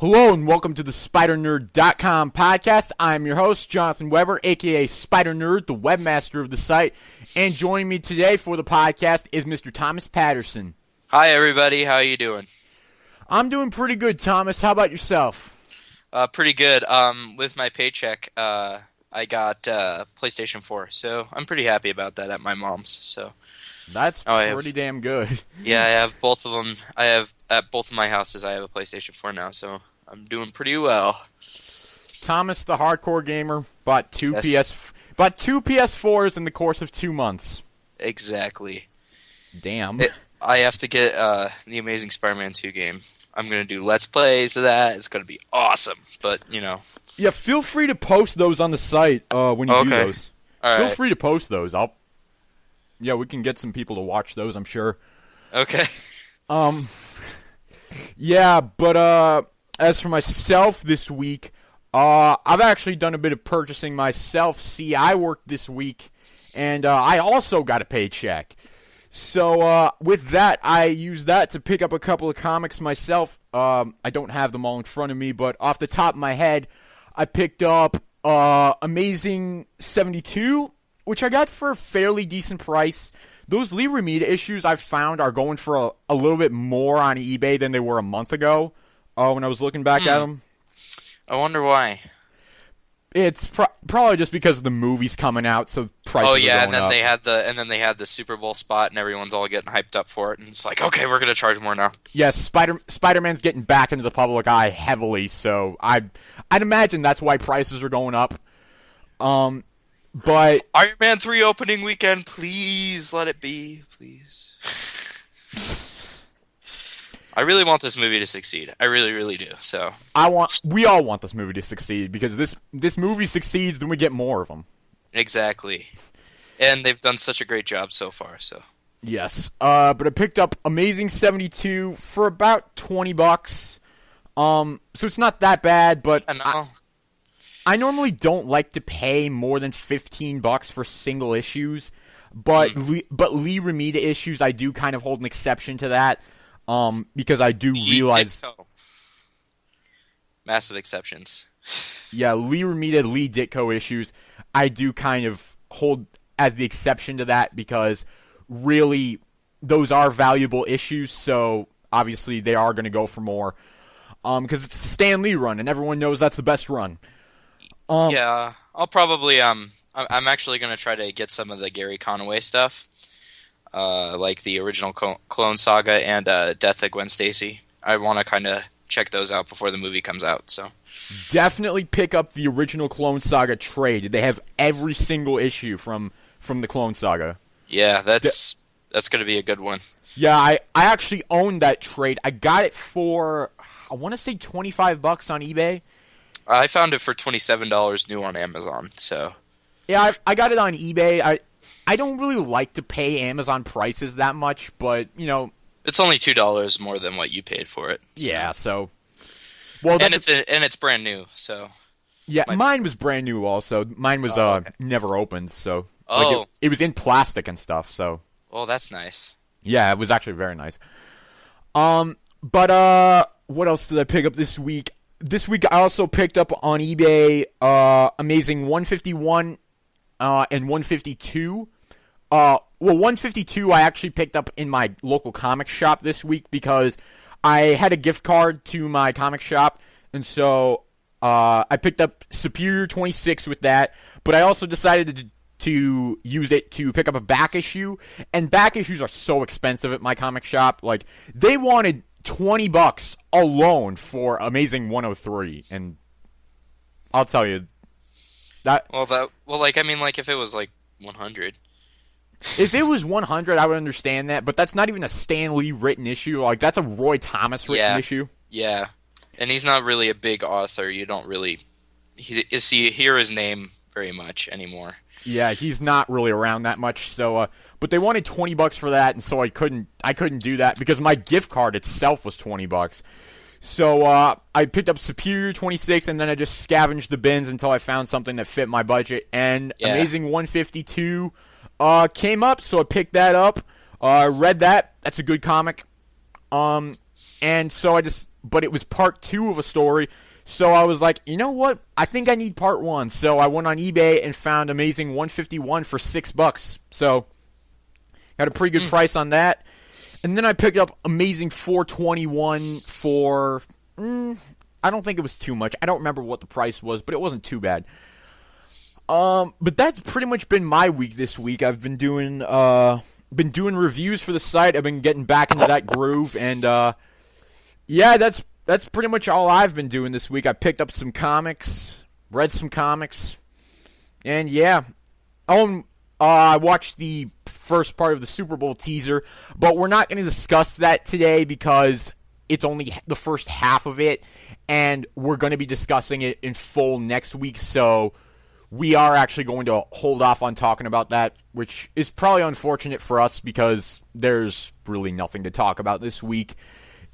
Hello and welcome to the SpiderNerd.com podcast. I'm your host, Jonathan Weber, aka SpiderNerd, the webmaster of the site. And joining me today for the podcast is Mr. Thomas Patterson. Hi everybody, how you doing? I'm doing pretty good, Thomas. How about yourself? Pretty good. With my paycheck, I got PlayStation 4, so I'm pretty happy about that at my mom's. So that's pretty damn good. Yeah, I have both of them. I have at both of my houses. I have a PlayStation 4 now, so I'm doing pretty well. Thomas, the hardcore gamer, bought two PS4s in the course of 2 months. Exactly. Damn. I have to get the Amazing Spider-Man 2 game. I'm gonna do Let's Plays of that. It's gonna be awesome, but you know. Yeah, feel free to post those on the site when you do those. All right. Feel free to post those. Yeah, we can get some people to watch those, I'm sure. Okay. Yeah, but as for myself this week, I've actually done a bit of purchasing myself. See, I worked this week, and I also got a paycheck. So with that, I used that to pick up a couple of comics myself. I don't have them all in front of me, but off the top of my head, I picked up Amazing 72, which I got for a fairly decent price. Those Lee Remeda issues I've found are going for a little bit more on eBay than they were a month ago when I was looking back at them. I wonder why. It's probably just because the movie's coming out, so prices are going up. and then they had the Super Bowl spot, and everyone's all getting hyped up for it, and it's like, okay, we're gonna charge more now. Yes, Spider-Man's getting back into the public eye heavily, so I'd imagine that's why prices are going up. But Iron Man 3 opening weekend, please let it be, please. I really want this movie to succeed. I really, really do. So we all want this movie to succeed because this movie succeeds, then we get more of them. Exactly, and they've done such a great job so far. So yes, but I picked up Amazing 72 for about $20. So it's not that bad, but I normally don't like to pay more than $15 for single issues, but Lee Remeda issues, I do kind of hold an exception to that, because I do realize massive exceptions. Yeah, Lee Remeda, Lee Ditko issues, I do kind of hold as the exception to that because really those are valuable issues, so obviously they are going to go for more, because it's the Stan Lee run, and everyone knows that's the best run. Yeah, I'll probably I'm actually gonna try to get some of the Gary Conway stuff, like the original Clone Saga and Death of Gwen Stacy. I want to kind of check those out before the movie comes out. So definitely pick up the original Clone Saga trade. They have every single issue from the Clone Saga. Yeah, that's gonna be a good one. Yeah, I actually own that trade. I got it for I want to say $25 on eBay. I found it for $27 new on Amazon, so... Yeah, I got it on eBay. I don't really like to pay Amazon prices that much, but, you know... It's only $2 more than what you paid for it. So. Yeah, so... Well, and it's brand new, so... Yeah, mine was brand new also. Mine was never opened, so... Oh. Like it was in plastic and stuff, so... Oh, that's nice. Yeah, it was actually very nice. But, what else did I pick up this week? This week I also picked up on eBay Amazing 151 and 152. 152 I actually picked up in my local comic shop this week because I had a gift card to my comic shop, and so I picked up Superior 26 with that, but I also decided to use it to pick up a back issue, and back issues are so expensive at my comic shop. Like, they wanted $20 alone for Amazing 103, and I'll tell you that. If it was like 100. If it was 100, I would understand that, but that's not even a Stan Lee written issue. Like, that's a Roy Thomas written issue. Yeah, and he's not really a big author. You don't really hear his name very much anymore. Yeah, he's not really around that much. So, but they wanted $20 for that, and so I couldn't do that because my gift card itself was $20. So I picked up Superior 26, and then I just scavenged the bins until I found something that fit my budget. And Amazing 152 came up, so I picked that up. Read that. That's a good comic. And so I just but it was part 2 of a story. So I was like, you know what? I think I need part 1. So I went on eBay and found Amazing 151 for $6. So got a pretty good price on that. And then I picked up Amazing 421 for, I don't think it was too much. I don't remember what the price was, but it wasn't too bad. But that's pretty much been my week this week. I've been doing reviews for the site. I've been getting back into that groove, and yeah, that's pretty much all I've been doing this week. I picked up some comics, read some comics, and yeah. I watched the first part of the Super Bowl teaser, but we're not going to discuss that today because it's only the first half of it, and we're going to be discussing it in full next week, so we are actually going to hold off on talking about that, which is probably unfortunate for us because there's really nothing to talk about this week,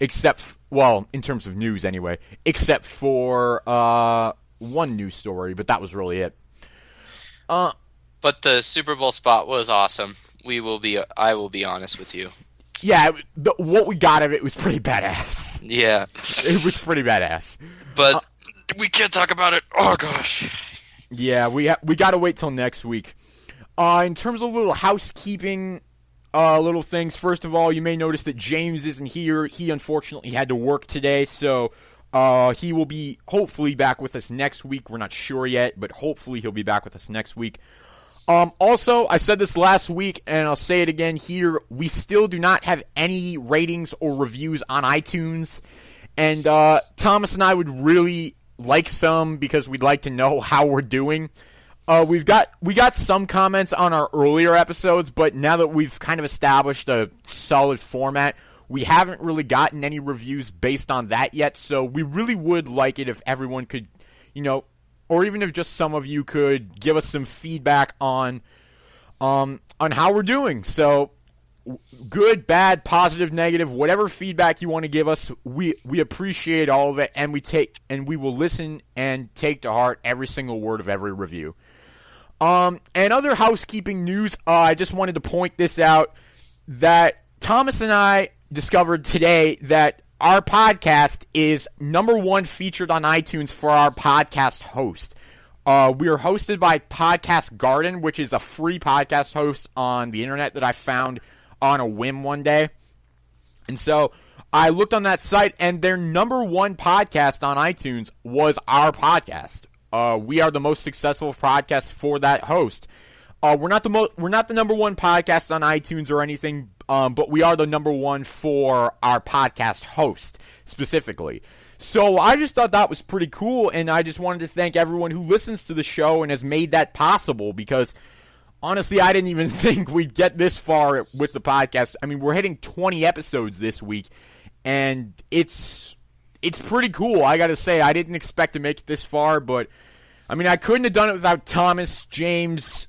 except, well, in terms of news anyway, except for one news story, but that was really it. But the Super Bowl spot was awesome. I will be honest with you. Yeah, what we got of it was pretty badass. Yeah. It was pretty badass. But we can't talk about it. Oh, gosh. Yeah, we got to wait till next week. In terms of little housekeeping little things, first of all, you may notice that James isn't here. He unfortunately had to work today, so he will be hopefully back with us next week. We're not sure yet, but hopefully he'll be back with us next week. Also, I said this last week, and I'll say it again here, we still do not have any ratings or reviews on iTunes, and Thomas and I would really like some because we'd like to know how we're doing. We got some comments on our earlier episodes, but now that we've kind of established a solid format, we haven't really gotten any reviews based on that yet, so we really would like it if everyone could, or even if just some of you could give us some feedback on how we're doing. So, good, bad, positive, negative, whatever feedback you want to give us, we appreciate all of it, and we will listen and take to heart every single word of every review. And other housekeeping news, I just wanted to point this out, that Thomas and I discovered today that our podcast is number 1 featured on iTunes for our podcast host. We are hosted by Podcast Garden, which is a free podcast host on the internet that I found on a whim one day. And so I looked on that site, and their number 1 podcast on iTunes was our podcast. We are the most successful podcast for that host. We're not the number 1 podcast on iTunes or anything, but we are the number 1 for our podcast host specifically. So I just thought that was pretty cool, and I just wanted to thank everyone who listens to the show and has made that possible, because honestly, I didn't even think we'd get this far with the podcast. I mean, we're hitting 20 episodes this week, and it's pretty cool. I gotta say, I didn't expect to make it this far, but I mean, I couldn't have done it without Thomas, James,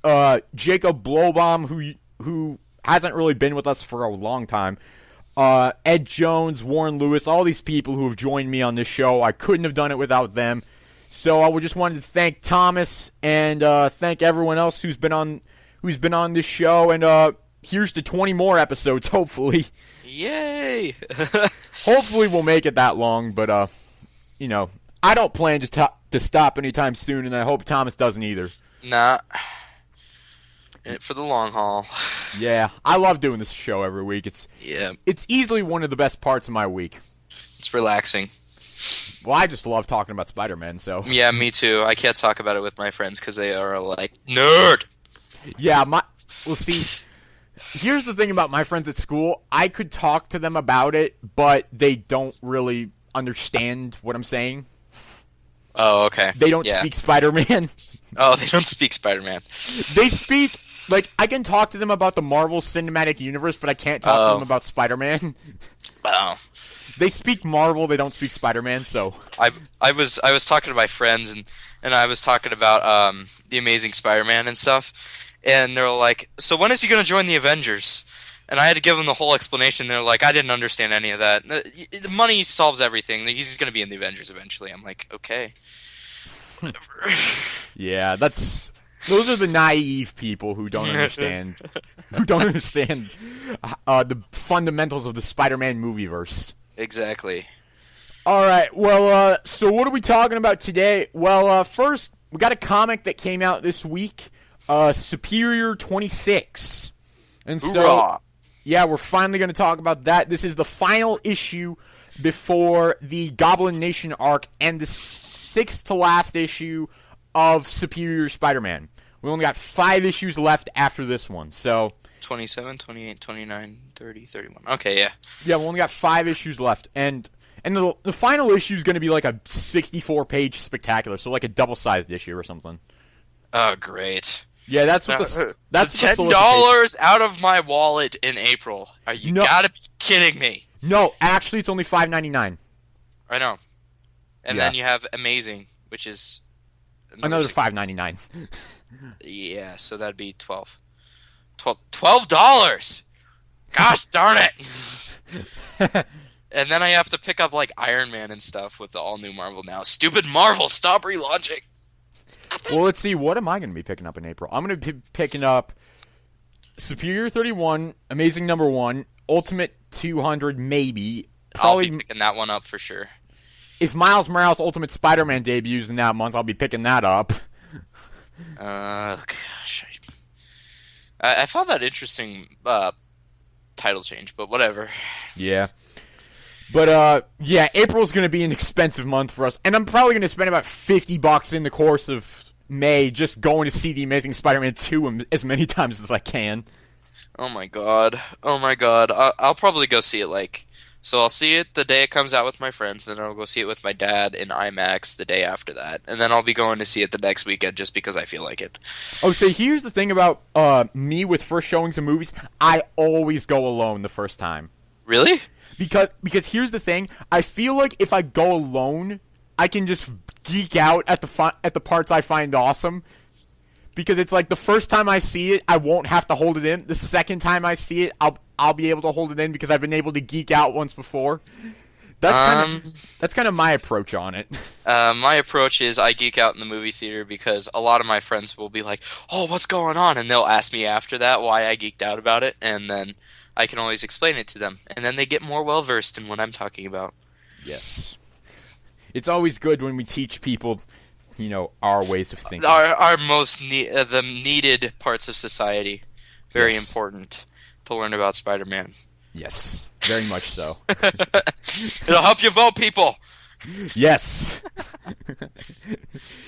Jacob Blowbaum, who hasn't really been with us for a long time, Ed Jones, Warren Lewis, all these people who have joined me on this show. I couldn't have done it without them. So I just wanted to thank Thomas and thank everyone else who's been on this show. And here's to 20 more episodes, hopefully. Yay! Hopefully we'll make it that long, but I don't plan to stop anytime soon, and I hope Thomas doesn't either. Nah. In it for the long haul. Yeah, I love doing this show every week. It's easily one of the best parts of my week. It's relaxing. Well, I just love talking about Spider-Man, so. Yeah, me too. I can't talk about it with my friends because they are like, nerd! Yeah, well, see, here's the thing about my friends at school. I could talk to them about it, but they don't really understand what I'm saying. Oh, okay. They don't speak Spider-Man. Oh, they don't speak Spider-Man. They speak, I can talk to them about the Marvel Cinematic Universe, but I can't talk to them about Spider-Man. Oh. They speak Marvel, they don't speak Spider-Man, so. I was talking to my friends, and I was talking about the Amazing Spider-Man and stuff, and they're like, so when is he going to join the Avengers? And I had to give them the whole explanation. They're like, I didn't understand any of that. The money solves everything. He's going to be in the Avengers eventually. I'm like, okay. Whatever. Yeah, those are the naive people who don't understand the fundamentals of the Spider-Man movieverse. Exactly. All right. Well, so what are we talking about today? Well, first we got a comic that came out this week, Superior 26, and so Hoorah. yeah, we're finally going to talk about that. This is the final issue before the Goblin Nation arc and the sixth to last issue of Superior Spider-Man. We only got 5 issues left after this one, so 27, 28, 29, 30, 31. Okay, yeah. yeah, we only got 5 issues left, and the final issue is going to be like a 64-page spectacular, so like a double-sized issue or something. Oh, great. Yeah, that's what that's $10 out of my wallet in April. Are you gotta be kidding me? No, actually, it's only $5.99. I know. And then you have Amazing, which is another $5.99. Yeah, so that'd be $12. Gosh darn it! And then I have to pick up like Iron Man and stuff with the all new Marvel now. Stupid Marvel, stop relaunching. Well, let's see. What am I going to be picking up in April? I'm going to be picking up Superior 31, Amazing number 1, Ultimate 200, maybe. Probably, I'll be picking that one up for sure. If Miles Morales Ultimate Spider-Man debuts in that month, I'll be picking that up. Gosh. I found that interesting title change, but whatever. Yeah. But, yeah, April's going to be an expensive month for us, and I'm probably going to spend about $50 in the course of May just going to see The Amazing Spider-Man 2 as many times as I can. Oh my god. I'll probably go see it so I'll see it the day it comes out with my friends, then I'll go see it with my dad in IMAX the day after that, and then I'll be going to see it the next weekend just because I feel like it. Oh, so here's the thing about me with first showings of movies. I always go alone the first time. Really? Because here's the thing, I feel like if I go alone, I can just geek out at the parts I find awesome. Because it's like the first time I see it, I won't have to hold it in. The second time I see it, I'll be able to hold it in because I've been able to geek out once before. That's kind of my approach on it. My approach is I geek out in the movie theater because a lot of my friends will be like, "Oh, what's going on?" And they'll ask me after that why I geeked out about it, and then I can always explain it to them, and then they get more well-versed in what I'm talking about. Yes. It's always good when we teach people, our ways of thinking. Our most the needed parts of society. Very important to learn about Spider-Man. Yes, very much so. It'll help you vote, people! Yes.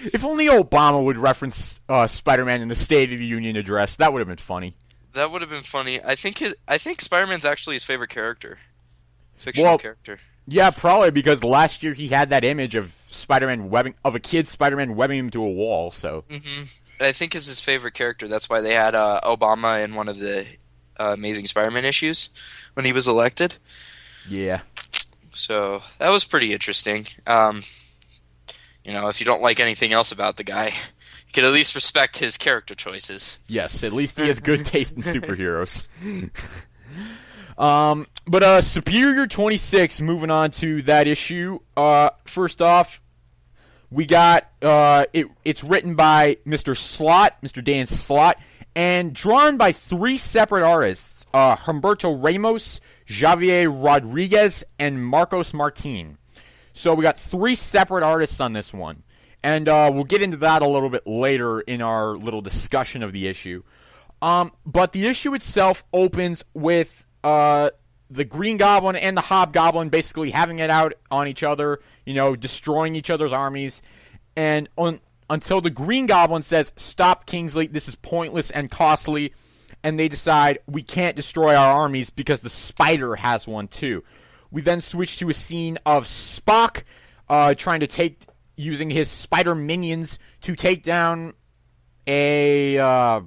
If only Obama would reference Spider-Man in the State of the Union address, that would have been funny. That would have been funny. I think Spider-Man's actually his favorite character. Fictional character. Yeah, probably because last year he had that image of a kid Spider-Man webbing him to a wall, so. Mm-hmm. I think it's his favorite character. That's why they had Obama in one of the Amazing Spider-Man issues when he was elected. Yeah. So that was pretty interesting. If you don't like anything else about the guy, you can at least respect his character choices. Yes, at least he has good taste in superheroes. But Superior 26, moving on to that issue. First off, we got it's written by Mr. Dan Slott, and drawn by 3 separate artists, Humberto Ramos, Javier Rodriguez, and Marcos Martin. So we got 3 separate artists on this one. And we'll get into that a little bit later in our little discussion of the issue. But the issue itself opens with the Green Goblin and the Hobgoblin basically having it out on each other, destroying each other's armies. And until the Green Goblin says, "Stop, Kingsley, this is pointless and costly." And they decide, we can't destroy our armies because the Spider has one too. We then switch to a scene of Spock trying to using his Spider minions to take down a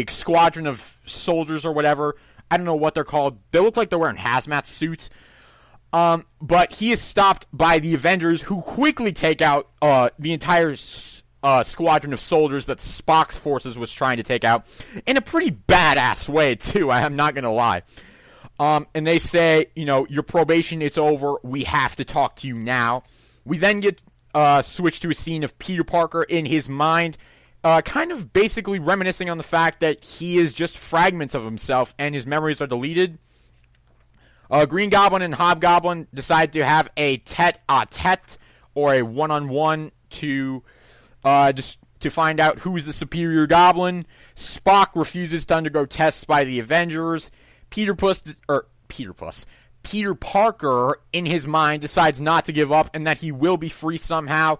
squadron of soldiers or whatever. I don't know what they're called. They look like they're wearing hazmat suits. But he is stopped by the Avengers, who quickly take out the entire squadron of soldiers that Spock's forces was trying to take out. In a pretty badass way, too, I am not going to lie. And they say, your probation is over. We have to talk to you now. We then get switched to a scene of Peter Parker in his mind, kind of basically reminiscing on the fact that he is just fragments of himself and his memories are deleted. Green Goblin and Hobgoblin decide to have a tete-a-tete, or a one-on-one, to just to find out who is the superior goblin. Spock refuses to undergo tests by the Avengers. Peter Parker, in his mind, decides not to give up and that he will be free somehow.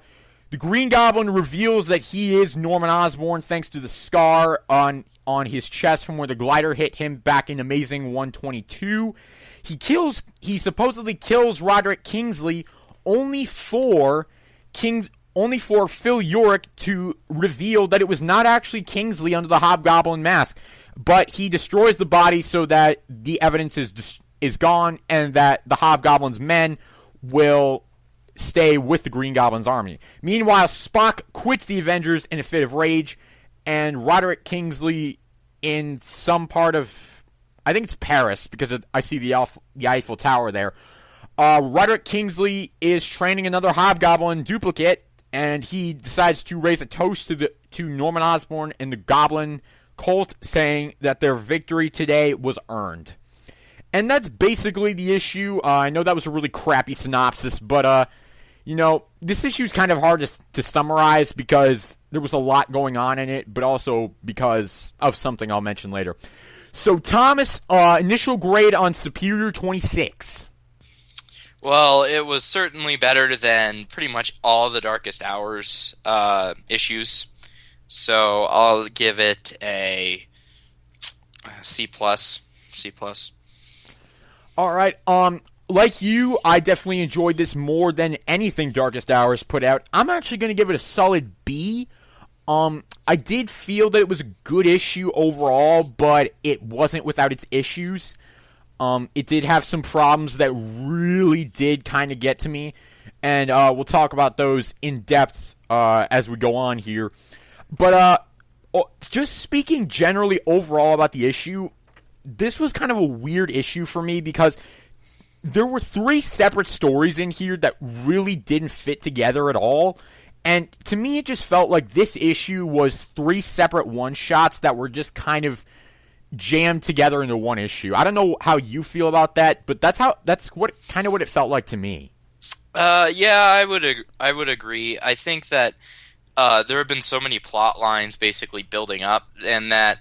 The Green Goblin reveals that he is Norman Osborn thanks to the scar on his chest from where the glider hit him back in Amazing 122. He supposedly kills Roderick Kingsley only for Phil Urich to reveal that it was not actually Kingsley under the Hobgoblin mask, but he destroys the body so that the evidence is gone and that the Hobgoblin's men will stay with the Green Goblin's army. Meanwhile, Spock quits the Avengers in a fit of rage, and Roderick Kingsley, in some part of, I think it's Paris, because I see the Eiffel Tower there. Roderick Kingsley is training another Hobgoblin duplicate, and he decides to raise a toast to Norman Osborn and the Goblin cult, saying that their victory today was earned. And that's basically the issue. I know that was a really crappy synopsis, but this issue is kind of hard to summarize because there was a lot going on in it, but also because of something I'll mention later. So, Thomas, initial grade on Superior 26. Well, it was certainly better than pretty much all the Darkest Hours issues. So I'll give it a C+. C+. All right. Like you, I definitely enjoyed this more than anything Darkest Hours put out. I'm actually going to give it a solid B. I did feel that it was a good issue overall, but it wasn't without its issues. It did have some problems that really did kind of get to me, and we'll talk about those in depth as we go on here. But just speaking generally overall about the issue, this was kind of a weird issue for me because there were 3 separate stories in here that really didn't fit together at all. And to me, it just felt like this issue was 3 separate one-shots that were just kind of jammed together into one issue. I don't know how you feel about that, but that's what it felt like to me. Yeah, I would agree. I think that there have been so many plot lines basically building up, and that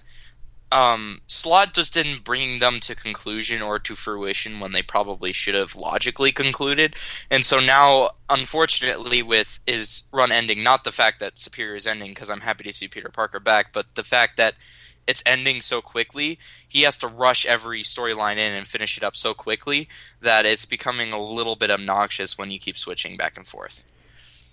Slott just didn't bring them to conclusion or to fruition when they probably should have logically concluded. And so now, unfortunately, with his run ending, not the fact that Superior is ending, because I'm happy to see Peter Parker back, but the fact that it's ending so quickly, he has to rush every storyline in and finish it up so quickly that it's becoming a little bit obnoxious when you keep switching back and forth.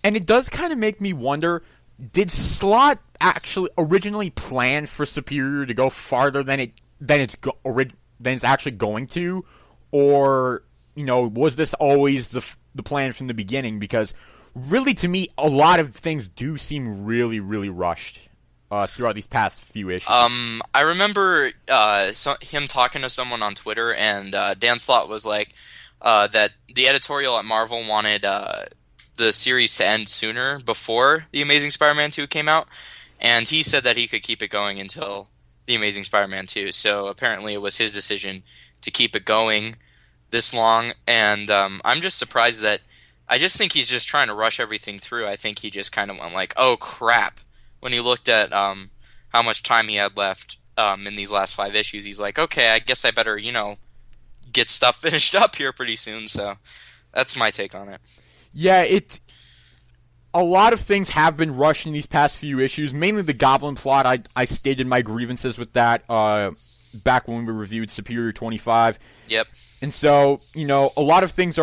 And it does kind of make me wonder, did Slott actually originally plan for Superior to go farther than it's actually going to? Or, was this always the plan from the beginning? Because really, to me, a lot of things do seem really, really rushed throughout these past few issues. I remember him talking to someone on Twitter, and Dan Slott was like that the editorial at Marvel wanted the series to end sooner, before The Amazing Spider-Man 2 came out, and he said that he could keep it going until The Amazing Spider-Man 2, so apparently it was his decision to keep it going this long, and I'm just surprised that, I just think he's just trying to rush everything through. I think he just kind of went like, oh crap, when he looked at how much time he had left in these last 5 issues, he's like, okay, I guess I better, get stuff finished up here pretty soon, so that's my take on it. Yeah, a lot of things have been rushed in these past few issues, mainly the Goblin plot. I stated my grievances with that back when we reviewed Superior 25. Yep. And so, a lot of things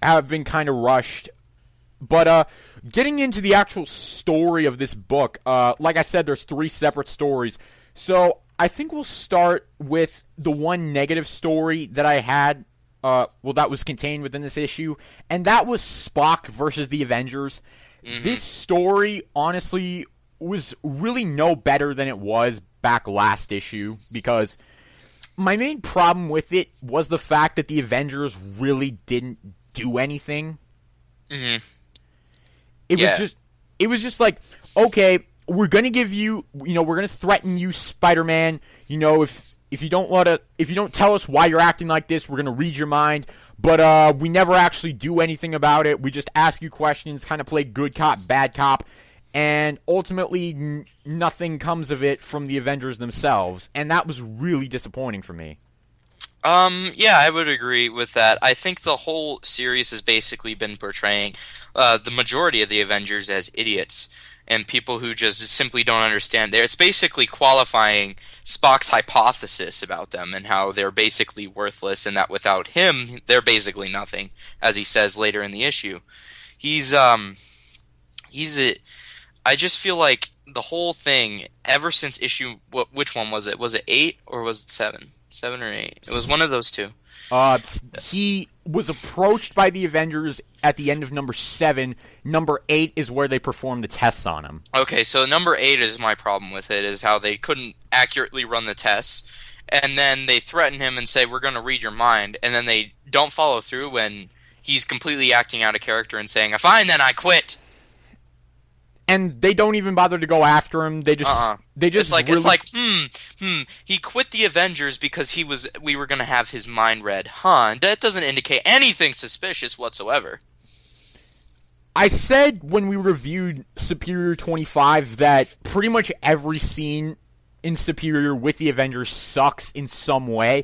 have been kind of rushed. But getting into the actual story of this book, like I said, there's 3 separate stories. So I think we'll start with the one negative story that I had. That was contained within this issue, and that was Spock versus the Avengers. Mm-hmm. This story, honestly, was really no better than it was back last issue, because my main problem with it was the fact that the Avengers really didn't do anything. Mm-hmm. It was just like, okay, we're gonna give you, we're gonna threaten you, Spider-Man. if you don't tell us why you're acting like this, we're gonna read your mind. But we never actually do anything about it. We just ask you questions, kind of play good cop, bad cop, and ultimately nothing comes of it from the Avengers themselves. And that was really disappointing for me. Yeah, I would agree with that. I think the whole series has basically been portraying the majority of the Avengers as idiots and people who just simply don't understand. It's basically qualifying Spock's hypothesis about them and how they're basically worthless and that without him, they're basically nothing, as he says later in the issue. I just feel like the whole thing, ever since issue, which one was it? Was it 8 or was it 7? 7 or 8? It was one of those two. He was approached by the Avengers at the end of number 7. Number 8 is where they performed the tests on him. Okay, so number 8 is my problem with it, is how they couldn't accurately run the tests, and then they threaten him and say, we're going to read your mind, and then they don't follow through when he's completely acting out of character and saying, fine, then I quit. And they don't even bother to go after him. They just it's like he quit the Avengers because we were going to have his mind read. That doesn't indicate anything suspicious whatsoever. I said when we reviewed Superior 25 that pretty much every scene in Superior with the Avengers sucks in some way.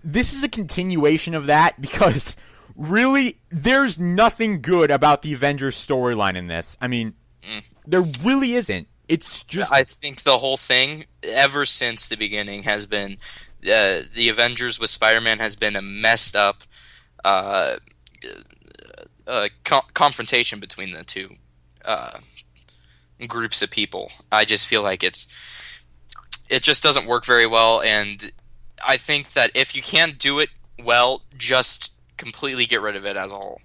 This is a continuation of that because really there's nothing good about the Avengers storyline in this. I mean, there really isn't. It's just... I think the whole thing, ever since the beginning, has been... the Avengers with Spider-Man has been a messed up confrontation between the two groups of people. I just feel like it just doesn't work very well, and I think that if you can't do it well, just completely get rid of it as a whole.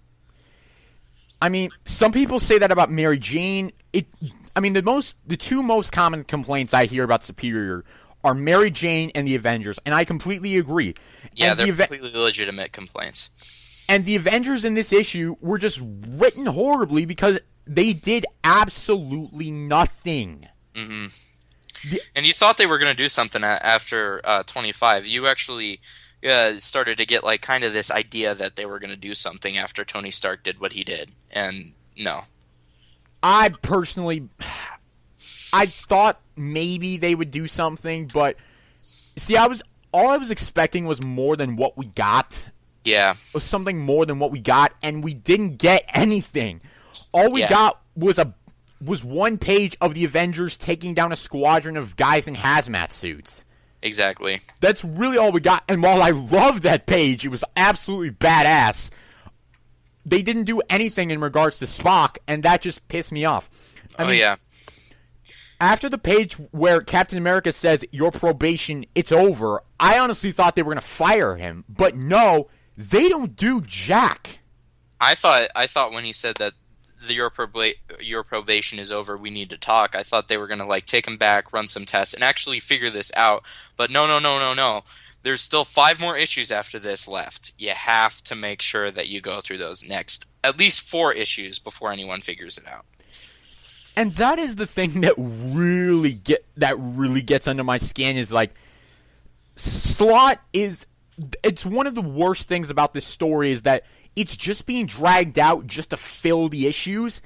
I mean, some people say that about Mary Jane. The two most common complaints I hear about Superior are Mary Jane and the Avengers, and I completely agree. Yeah, they're completely legitimate complaints. And the Avengers in this issue were just written horribly because they did absolutely nothing. Mm-hmm. And you thought they were going to do something after 25. You actually started to get like kind of this idea that they were going to do something after Tony Stark did what he did. And no. I thought maybe they would do something, but see, all I was expecting was more than what we got. Yeah. Was something more than what we got, and we didn't get anything. All we got was one page of the Avengers taking down a squadron of guys in hazmat suits. Exactly. That's really all we got, and while I loved that page, it was absolutely badass. They didn't do anything in regards to Spock, and that just pissed me off. I mean, after the page where Captain America says, your probation, it's over, I honestly thought they were going to fire him. But no, they don't do jack. I thought when he said that your probation is over, we need to talk, I thought they were going to like take him back, run some tests, and actually figure this out. But no. There's still 5 more issues after this left. You have to make sure that you go through those next at least 4 issues before anyone figures it out. And that is the thing that really gets under my skin is like Slott is it's one of the worst things about this story is that it's just being dragged out just to fill the issues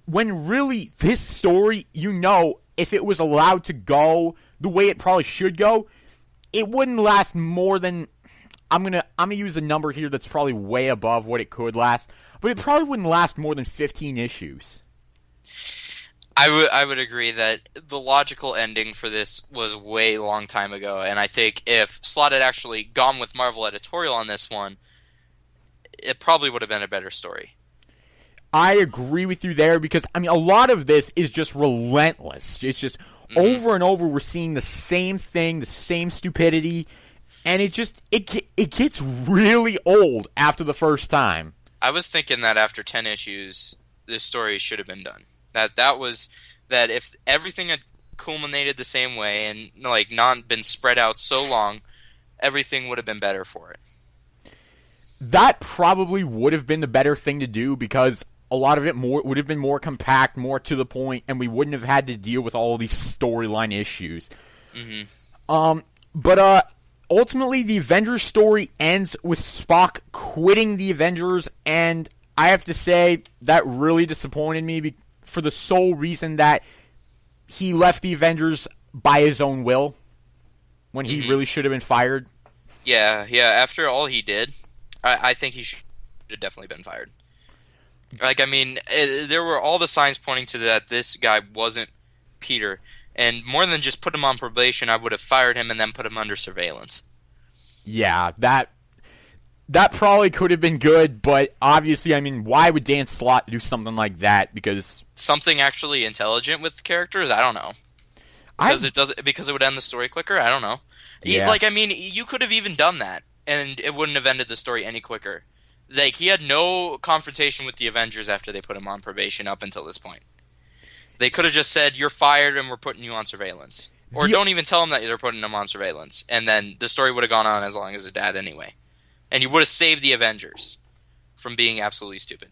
when really this story, if it was allowed to go the way it probably should go, it wouldn't last more than I'm gonna use a number here that's probably way above what it could last, but it probably wouldn't last more than 15 issues. I would agree that the logical ending for this was way long time ago, and I think if Slott had actually gone with Marvel editorial on this one, it probably would have been a better story. I agree with you there because a lot of this is just relentless. It's just over and over we're seeing the same thing, the same stupidity, and it gets really old after the first time. I was thinking that after 10 issues, this story should have been done. That if everything had culminated the same way and like not been spread out so long, everything would have been better for it. That probably would have been the better thing to do because a lot of it would have been more compact, more to the point, and we wouldn't have had to deal with all these storyline issues. Mm-hmm. But ultimately, the Avengers story ends with Spock quitting the Avengers, and I have to say that really disappointed me for the sole reason that he left the Avengers by his own will when he really should have been fired. Yeah. After all he did, I think he should have definitely been fired. Like, I mean, there were all the signs pointing to that this guy wasn't Peter. And more than just put him on probation, I would have fired him and then put him under surveillance. Yeah, that probably could have been good, but obviously, I mean, why would Dan Slott do something like that? Because something actually intelligent with characters? I don't know. Because it would end the story quicker? I don't know. Yeah. Like, I mean, you could have even done that, and it wouldn't have ended the story any quicker. Like, he had no confrontation with the Avengers after they put him on probation up until this point. They could have just said, you're fired and we're putting you on surveillance. Or don't even tell him that they're putting him on surveillance. And then the story would have gone on as long as it had anyway. And you would have saved the Avengers from being absolutely stupid.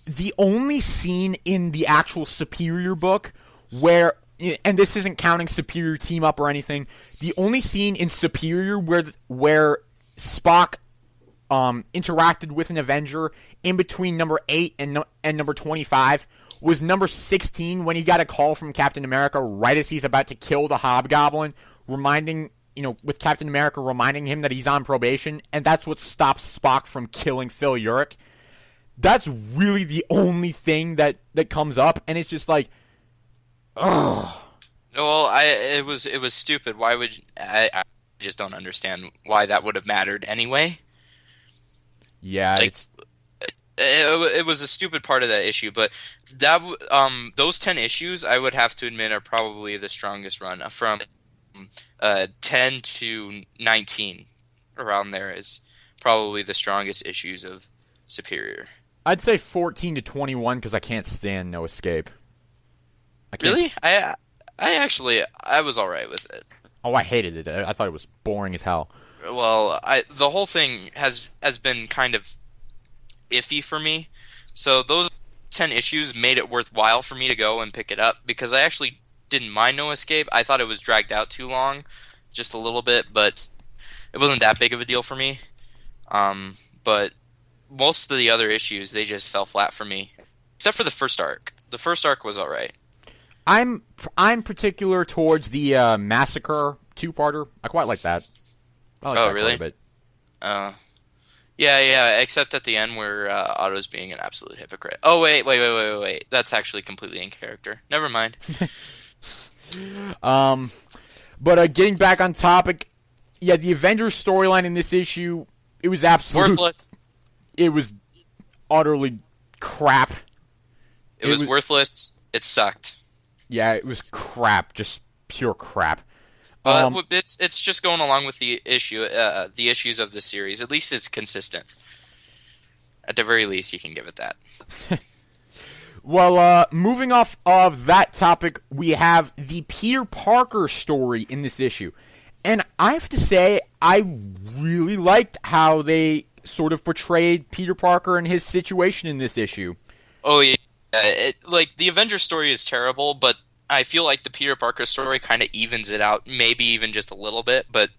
The only scene in the actual Superior book where, and this isn't counting Superior Team Up or anything, the only scene in Superior where Spock interacted with an Avenger in between number 8 and number 25 was number 16 when he got a call from Captain America right as he's about to kill the Hobgoblin, with Captain America reminding him that he's on probation, and that's what stops Spock from killing Phil Urich. That's really the only thing that comes up, and it's just like, ugh. Well, it was stupid. Why would I just don't understand why that would have mattered anyway. Yeah, like, it was a stupid part of that issue, but that those 10 issues I would have to admit are probably the strongest run from 10 to 19 around there is probably the strongest issues of Superior. I'd say 14 to 21 because I can't stand No Escape. Really? I was all right with it. Oh, I hated it. I thought it was boring as hell. Well, the whole thing has been kind of iffy for me. So those 10 issues made it worthwhile for me to go and pick it up because I actually didn't mind No Escape. I thought it was dragged out too long, just a little bit, but it wasn't that big of a deal for me. But most of the other issues, they just fell flat for me, except for the first arc. The first arc was all right. I'm particular towards the Massacre two-parter. I quite like that. I like that really? Quite a bit. Yeah, except at the end where Otto's being an absolute hypocrite. Oh, wait. That's actually completely in character. Never mind. But getting back on topic, yeah, the Avengers storyline in this issue, it was worthless. It was utterly crap. It was worthless. It sucked. Yeah, it was crap. Just pure crap. It's just going along with the issues of the series. At least it's consistent. At the very least, you can give it that. Well, moving off of that topic, we have the Peter Parker story in this issue. And I have to say, I really liked how they sort of portrayed Peter Parker and his situation in this issue. Oh, yeah. The Avengers story is terrible, but I feel like the Peter Parker story kind of evens it out, maybe even just a little bit, but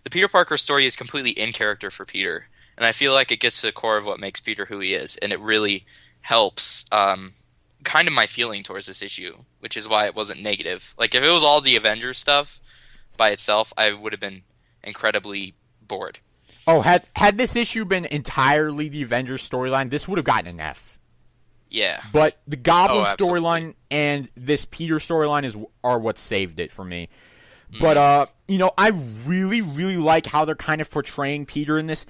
the Peter Parker story is completely in character for Peter, and I feel like it gets to the core of what makes Peter who he is, and it really helps kind of my feeling towards this issue, which is why it wasn't negative. Like, if it was all the Avengers stuff by itself, I would have been incredibly bored. Oh, had this issue been entirely the Avengers storyline, this would have gotten an F. Yeah. But the Goblin storyline and this Peter storyline are what saved it for me. But, I really, really like how they're kind of portraying Peter in this.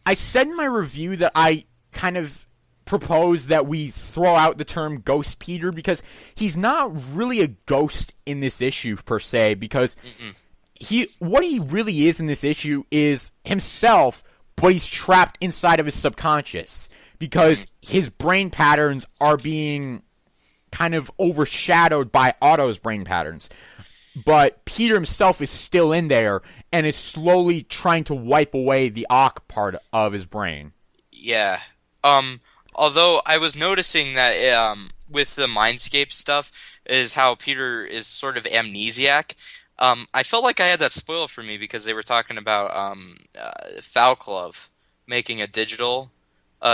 I said in my review that I kind of propose that we throw out the term Ghost Peter because he's not really a ghost in this issue, per se, because what he really is in this issue is himself, but he's trapped inside of his subconscious. Because his brain patterns are being kind of overshadowed by Otto's brain patterns. But Peter himself is still in there and is slowly trying to wipe away the Ock part of his brain. Yeah. Although I was noticing that with the Mindscape stuff is how Peter is sort of amnesiac. I felt like I had that spoiled for me because they were talking about Foul Glove making a digital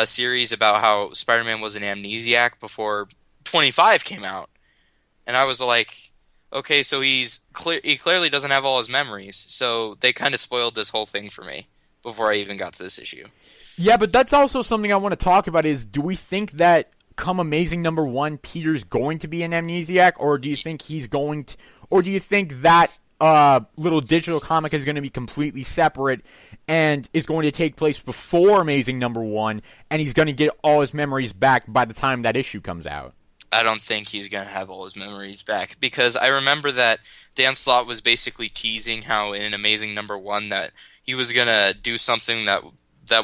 series about how Spider-Man was an amnesiac before 25 came out. And I was like, okay, so he clearly doesn't have all his memories. So they kind of spoiled this whole thing for me before I even got to this issue. Yeah, but that's also something I want to talk about is, do we think that come Amazing #1, Peter's going to be an amnesiac, or do you think or do you think that little digital comic is going to be completely separate and is going to take place before Amazing #1, and he's going to get all his memories back by the time that issue comes out? I don't think he's going to have all his memories back, because I remember that Dan Slott was basically teasing how in Amazing #1 that he was going to do something that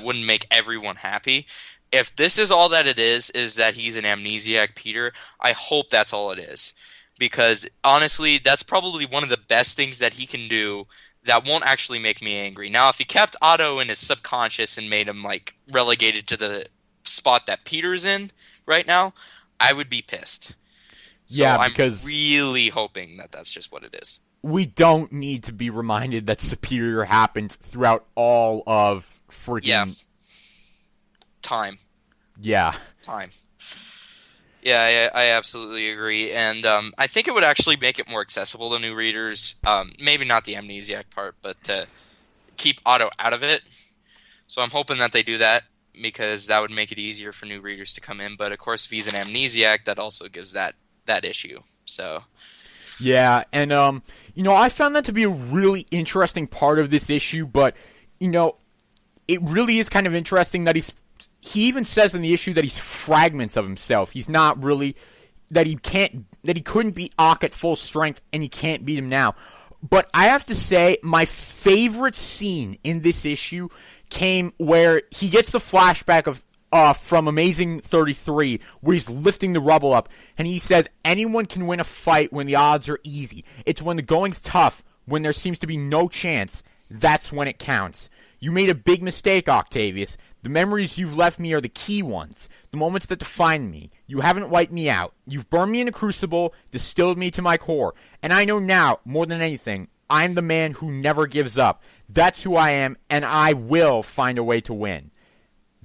wouldn't make everyone happy. If this is all that it is that he's an amnesiac Peter, I hope that's all it is. Because honestly, that's probably one of the best things that he can do that won't actually make me angry. Now, if he kept Otto in his subconscious and made him like relegated to the spot that Peter's in right now, I would be pissed. So Yeah, because I'm really hoping that that's just what it is. We don't need to be reminded that Superior happened throughout all of freaking time. Yeah. Time. Yeah, I absolutely agree, and I think it would actually make it more accessible to new readers. Maybe not the amnesiac part, but to keep Otto out of it. So I'm hoping that they do that, because that would make it easier for new readers to come in. But of course, if he's an amnesiac, that also gives that issue. So yeah, and I found that to be a really interesting part of this issue. But it really is kind of interesting that he even says in the issue that he's fragments of himself. He's not really that he couldn't beat Ock at full strength, and he can't beat him now. But I have to say, my favorite scene in this issue came where he gets the flashback of from Amazing 33, where he's lifting the rubble up, and he says, anyone can win a fight when the odds are easy. It's when the going's tough, when there seems to be no chance, that's when it counts. You made a big mistake, Octavius. The memories you've left me are the key ones, the moments that define me. You haven't wiped me out. You've burned me in a crucible, distilled me to my core. And I know now, more than anything, I'm the man who never gives up. That's who I am, and I will find a way to win.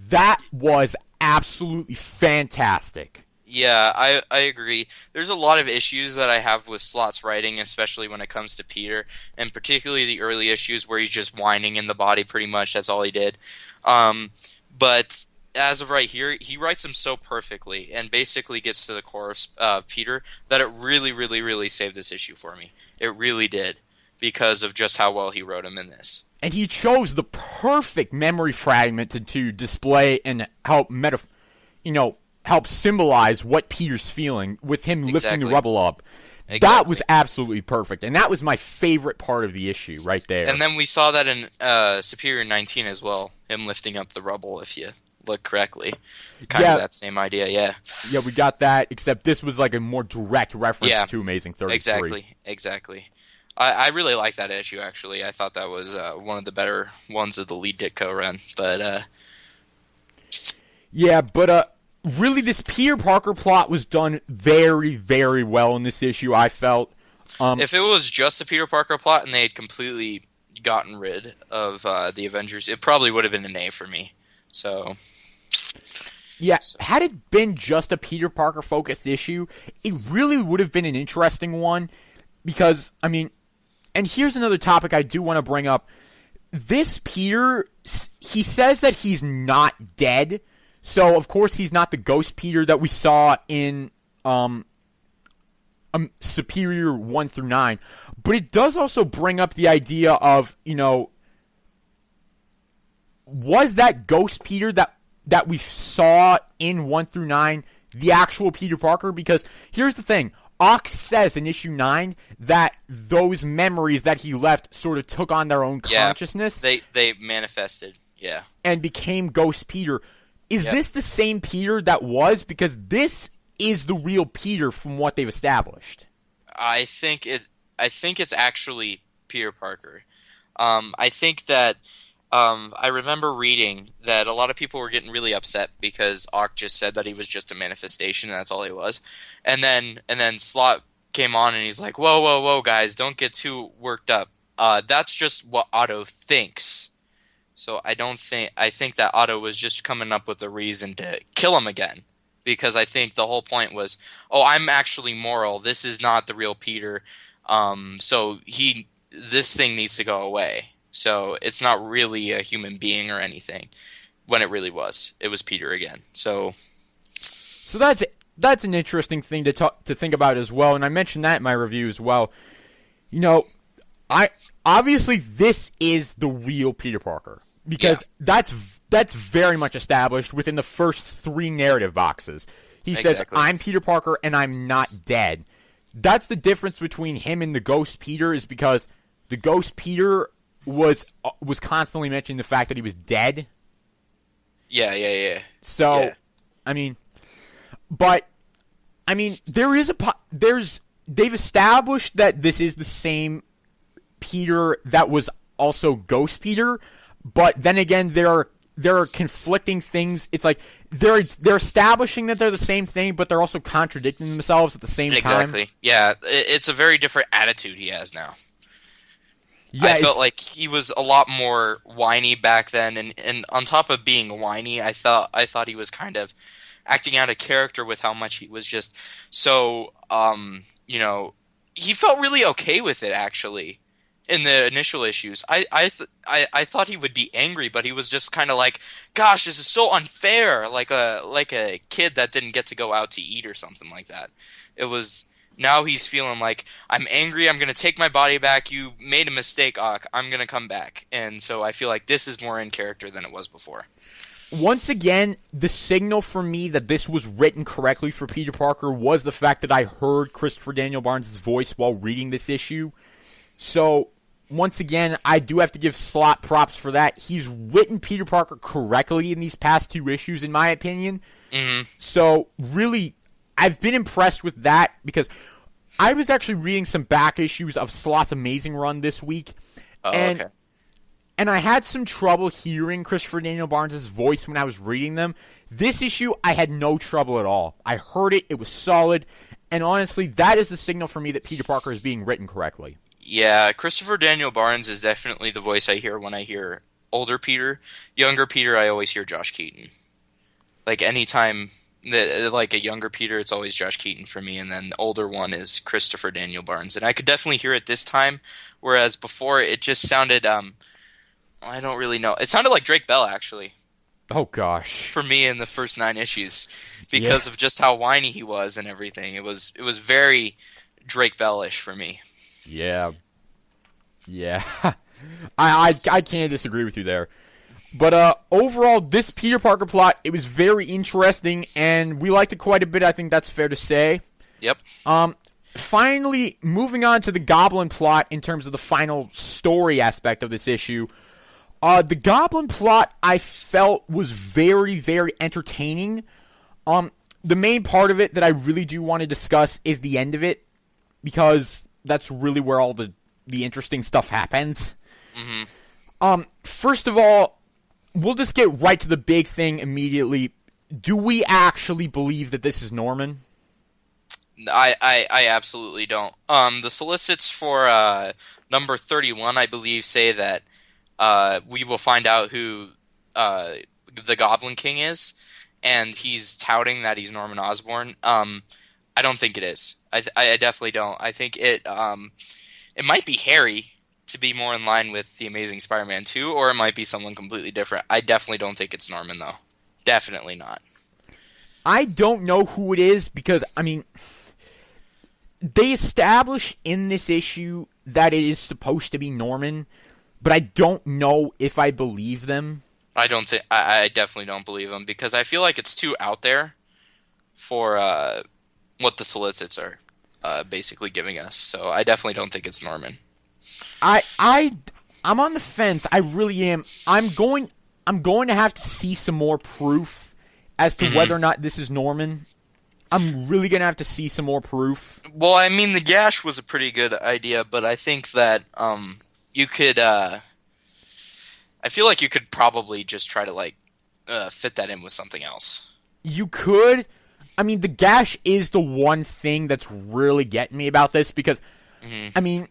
That was absolutely fantastic. Yeah, I agree. There's a lot of issues that I have with Slott's writing, especially when it comes to Peter, and particularly the early issues where he's just whining in the body pretty much. That's all he did. But as of right here, he writes him so perfectly and basically gets to the core of Peter that it really, really, really saved this issue for me. It really did, because of just how well he wrote him in this. And he chose the perfect memory fragment to display and help help symbolize what Peter's feeling with him lifting the rubble up. Exactly. That was absolutely perfect, and that was my favorite part of the issue right there. And then we saw that in Superior 19 as well, him lifting up the rubble, if you look correctly. Kind of that same idea, yeah. Yeah, we got that, except this was like a more direct reference to Amazing 33. Exactly. I really like that issue, actually. I thought that was one of the better ones of the Lee Ditko run. But really, this Peter Parker plot was done very, very well in this issue, I felt. If it was just a Peter Parker plot and they had completely gotten rid of the Avengers, it probably would have been an A for me. Had it been just a Peter Parker-focused issue, it really would have been an interesting one. Because, and here's another topic I do want to bring up. This Peter, he says that he's not dead. So, of course, he's not the Ghost Peter that we saw in Superior 1 through 9. But it does also bring up the idea of, was that Ghost Peter that we saw in 1 through 9 the actual Peter Parker? Because here's the thing. Ock says in issue 9 that those memories that he left sort of took on their own consciousness. They manifested, and became Ghost Peter. Is this the same Peter that was? Because this is the real Peter from what they've established. I think it's actually Peter Parker. I think that I remember reading that a lot of people were getting really upset because Ock just said that he was just a manifestation and that's all he was. And then Slott came on and he's like, "Whoa, whoa, whoa, guys, don't get too worked up. That's just what Otto thinks." So I think that Otto was just coming up with a reason to kill him again. Because I think the whole point was, oh, I'm actually moral. This is not the real Peter. So this thing needs to go away. So it's not really a human being or anything. When it really was, it was Peter again. So that's an interesting thing to think about as well. And I mentioned that in my review as well. You know, obviously this is the real Peter Parker. Because that's very much established within the first 3 narrative boxes. He says, I'm Peter Parker and I'm not dead. That's the difference between him and the Ghost Peter, is because the Ghost Peter was constantly mentioning the fact that he was dead. Yeah. So, yeah. They've established that this is the same Peter that was also Ghost Peter. But then again, there are conflicting things. It's like they're establishing that they're the same thing, but they're also contradicting themselves at the same time. Exactly. Yeah, it's a very different attitude he has now. Yeah, I felt like he was a lot more whiny back then, and on top of being whiny, I thought he was kind of acting out of character with how much he was just so he felt really okay with it actually. In the initial issues, I thought he would be angry, but he was just kind of like, "Gosh, this is so unfair!" Like a kid that didn't get to go out to eat or something like that. It was now he's feeling like, "I'm angry. I'm gonna take my body back. You made a mistake, Ock. I'm gonna come back." And so I feel like this is more in character than it was before. Once again, the signal for me that this was written correctly for Peter Parker was the fact that I heard Christopher Daniel Barnes' voice while reading this issue. So, once again, I do have to give Slott props for that. He's written Peter Parker correctly in these past 2 issues, in my opinion. Mm-hmm. So, really, I've been impressed with that, because I was actually reading some back issues of Slott's Amazing Run this week. Okay. And I had some trouble hearing Christopher Daniel Barnes' voice when I was reading them. This issue, I had no trouble at all. I heard it. It was solid. And honestly, that is the signal for me that Peter Parker is being written correctly. Yeah, Christopher Daniel Barnes is definitely the voice I hear when I hear older Peter. Younger Peter, I always hear Josh Keaton. Like, anytime, like a younger Peter, it's always Josh Keaton for me, and then the older one is Christopher Daniel Barnes. And I could definitely hear it this time, whereas before it just sounded, I don't really know. It sounded like Drake Bell, actually. Oh, gosh. For me in the first 9 issues, because of just how whiny he was and everything. It was very Drake Bell-ish for me. Yeah. I can't disagree with you there. But overall, this Peter Parker plot, it was very interesting, and we liked it quite a bit. I think that's fair to say. Yep. Finally, moving on to the Goblin plot in terms of the final story aspect of this issue. The Goblin plot, I felt, was very, very entertaining. The main part of it that I really do want to discuss is the end of it, because that's really where all the interesting stuff happens. Mm-hmm. First of all, we'll just get right to the big thing immediately. Do we actually believe that this is Norman? I absolutely don't. The solicits for number 31, I believe, say that we will find out who the Goblin King is, and he's touting that he's Norman Osborn. I don't think it is. I definitely don't. I think it might be Harry, to be more in line with the Amazing Spider-Man 2, or it might be someone completely different. I definitely don't think it's Norman, though. Definitely not. I don't know who it is, because, they establish in this issue that it is supposed to be Norman, but I don't know if I believe them. I definitely don't believe them, because I feel like it's too out there for what the solicits are basically giving us. So I definitely don't think it's Norman. I'm on the fence. I really am. I'm going to have to see some more proof as to whether or not this is Norman. I'm really going to have to see some more proof. Well, I mean, the gash was a pretty good idea, but I think that you could I feel like you could probably just try to fit that in with something else. You could. I mean, the gash is the one thing that's really getting me about this because, I mean,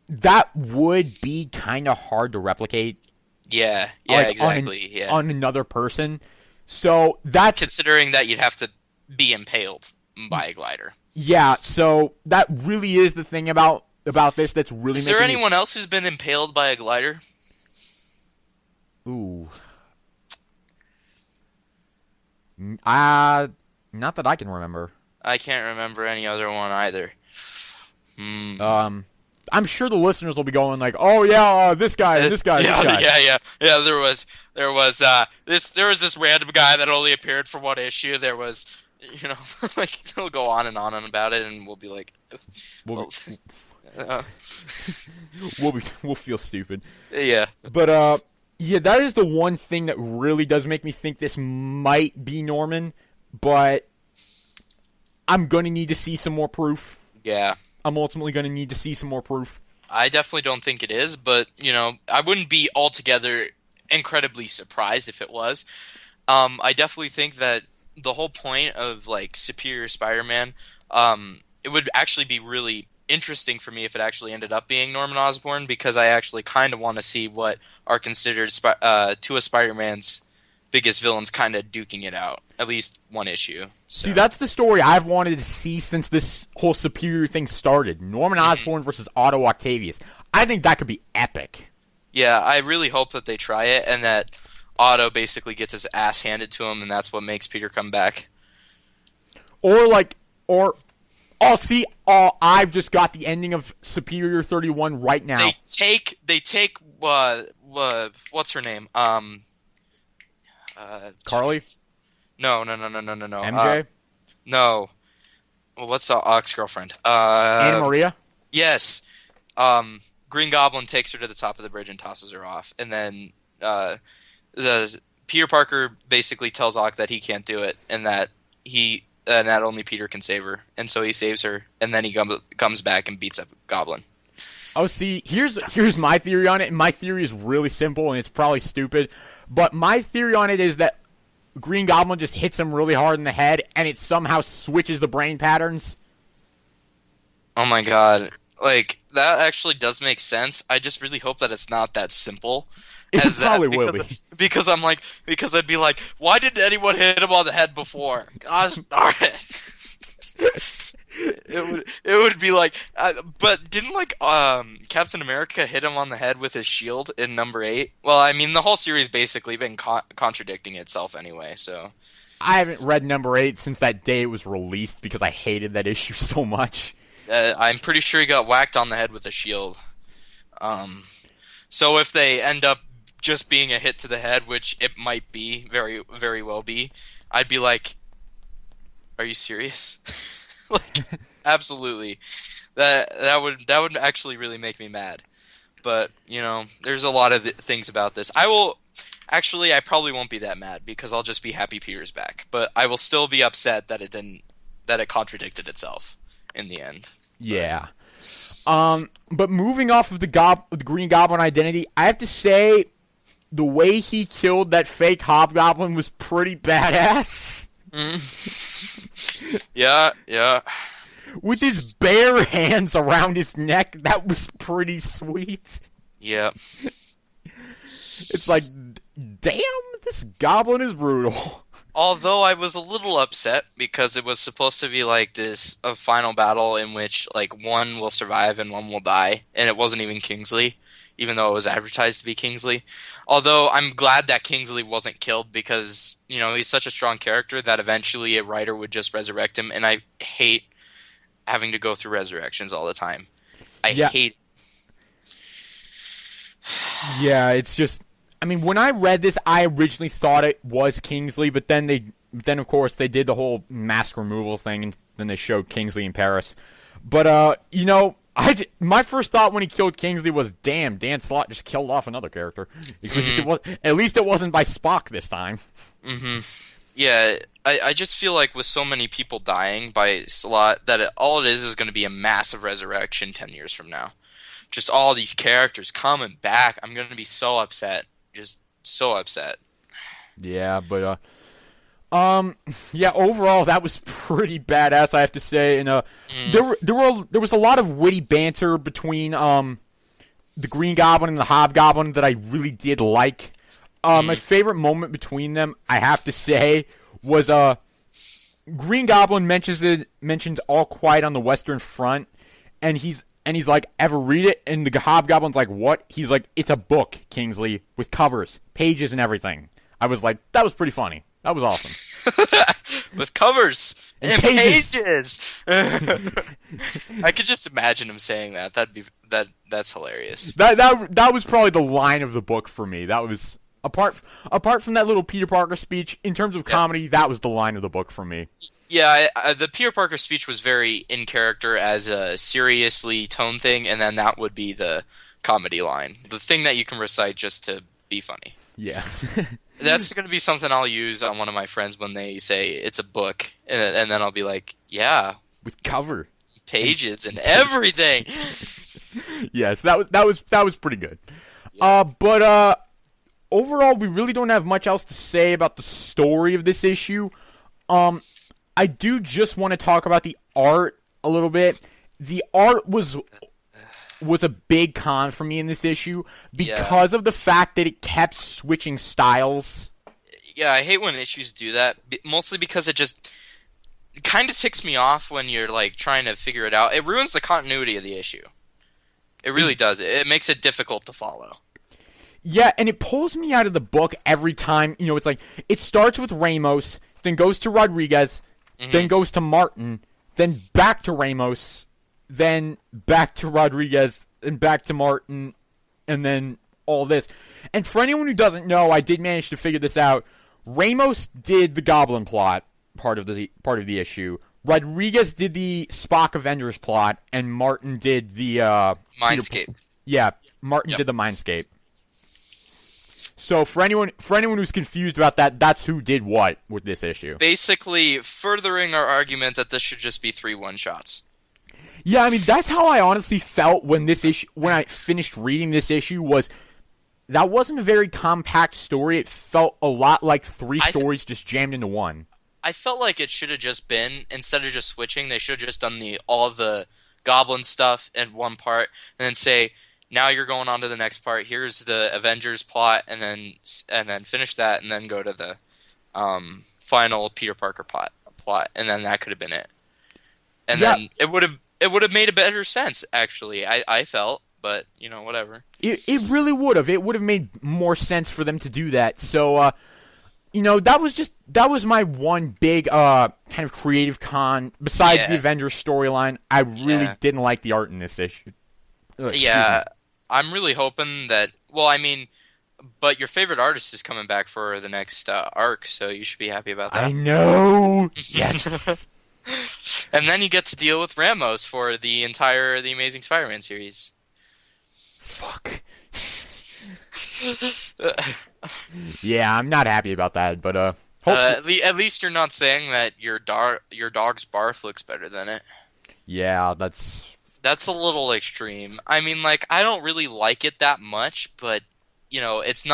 that would be kind of hard to replicate. Yeah, exactly. On another person. So that's considering that you'd have to be impaled by a glider. Yeah, so that really is the thing about this that's really. Is there anyone else who's been impaled by a glider? Ooh. Not that I can remember. I can't remember any other one either. I'm sure the listeners will be going like, "Oh yeah, this guy, this guy, yeah, this guy." Yeah. There was this random guy that only appeared for one issue. There was, like they'll go on and about it, and we'll be like, we'll feel stupid. Yeah, but yeah, that is the one thing that really does make me think this might be Norman, but I'm gonna need to see some more proof. Yeah. I'm ultimately going to need to see some more proof. I definitely don't think it is, but, I wouldn't be altogether incredibly surprised if it was. I definitely think that the whole point of, like, Superior Spider-Man, it would actually be really interesting for me if it actually ended up being Norman Osborn, because I actually kind of want to see what are considered two of Spider-Man's biggest villains kind of duking it out. At least one issue. So. See, that's the story I've wanted to see since this whole Superior thing started. Norman Osborn versus Otto Octavius. I think that could be epic. Yeah, I really hope that they try it and that Otto basically gets his ass handed to him and that's what makes Peter come back. I've just got the ending of Superior 31 right now. They take what's her name? Carly? No. MJ? No. Well, what's the ex-girlfriend? Anna Maria? Yes. Green Goblin takes her to the top of the bridge and tosses her off. And then Peter Parker basically tells Ock that he can't do it and that only Peter can save her. And so he saves her, and then he comes back and beats up Goblin. Oh, see, here's my theory on it, and my theory is really simple, and it's probably stupid, but my theory on it is that Green Goblin just hits him really hard in the head, and it somehow switches the brain patterns. Oh my god. Like, that actually does make sense. I just really hope that it's not that simple. It probably will be. Because I'd be like, why didn't anyone hit him on the head before? Gosh darn it. It would be like, but didn't Captain America hit him on the head with his shield in number 8? Well, I mean, the whole series basically been contradicting itself anyway. So I haven't read number 8 since that day it was released because I hated that issue so much. I'm pretty sure he got whacked on the head with a shield. So if they end up just being a hit to the head, which it might be, very, very well be, I'd be like, are you serious? Like, absolutely. That would actually really make me mad. But, there's a lot of things about this. I probably won't be that mad because I'll just be happy Peter's back. But I will still be upset that it contradicted itself in the end. Yeah. But moving off of the Green Goblin identity, I have to say the way he killed that fake Hobgoblin was pretty badass. Yeah. With his bare hands around his neck, that was pretty sweet. Yeah. It's like, damn, this goblin is brutal. Although I was a little upset because it was supposed to be like a final battle in which like one will survive and one will die, and it wasn't even Kingsley, even though it was advertised to be Kingsley. Although I'm glad that Kingsley wasn't killed because, he's such a strong character that eventually a writer would just resurrect him, and I hate having to go through resurrections all the time. I hate. Yeah, it's just. I mean, when I read this, I originally thought it was Kingsley, but then of course they did the whole mask removal thing, and then they showed Kingsley in Paris. But my first thought when he killed Kingsley was, damn, Dan Slott just killed off another character. At least it wasn't by Spock this time. Mm-hmm. Yeah, I just feel like with so many people dying by Slott that all it is going to be a massive resurrection 10 years from now. Just all these characters coming back. I'm going to be so upset. Just so upset. Yeah, but Yeah, overall that was pretty badass, I have to say. And there was a lot of witty banter between the Green Goblin and the Hobgoblin that I really did like. My favorite moment between them, I have to say, was Green Goblin mentions All Quiet on the Western Front, and he's like, ever read it? And the Hobgoblin's like, what? He's like, it's a book, Kingsley, with covers, pages, and everything. I was like, that was pretty funny. That was awesome. With covers and pages. I could just imagine him saying that. That's hilarious. That was probably the line of the book for me. That was apart from that little Peter Parker speech. In terms of comedy, that was the line of the book for me. Yeah, the Peter Parker speech was very in character as a seriously toned thing, and then that would be the comedy line, the thing that you can recite just to be funny. Yeah. That's going to be something I'll use on one of my friends when they say it's a book, and then I'll be like, yeah, with cover, pages, and everything. Yes, that was pretty good. Yeah. But overall, we really don't have much else to say about the story of this issue. I do just want to talk about the art a little bit. The art was a big con for me in this issue because of the fact that it kept switching styles. Yeah, I hate when issues do that, mostly because it kind of ticks me off when you're like trying to figure it out. It ruins the continuity of the issue. It really does. It makes it difficult to follow. Yeah, and it pulls me out of the book every time. You know, it's like, it starts with Ramos, then goes to Rodriguez, then goes to Martin, then back to Ramos, then back to Rodriguez, and back to Martin, and then all this. And for anyone who doesn't know, I did manage to figure this out. Ramos did the Goblin plot, part of the issue. Rodriguez did the Spock Avengers plot, and Martin did the Mindscape. Martin did the Mindscape. So for anyone who's confused about that, that's who did what with this issue. Basically, furthering our argument that this should just be 3 one-shots. Yeah, I mean, that's how I honestly felt when I finished reading this issue. That wasn't a very compact story. It felt a lot like 3 stories just jammed into one. I felt like it should have just been, instead of just switching, they should have just done all of the Goblin stuff in one part, and then say, now you're going on to the next part. Here's the Avengers plot, and then finish that, and then go to the final Peter Parker plot, and then that could have been it. And then it would have made a better sense, actually. I felt, but whatever. It really would have. It would have made more sense for them to do that. So, that was my one big kind of creative con. Besides the Avengers storyline, I really didn't like the art in this issue. I'm really hoping that. Well, I mean, but your favorite artist is coming back for the next arc, so you should be happy about that. I know. Yes. And then you get to deal with Ramos for the entire The Amazing Spider-Man series. Fuck. Yeah, I'm not happy about that, but at least you're not saying that your dog's barf looks better than it. Yeah, that's a little extreme. I mean, like, I don't really like it that much, but it's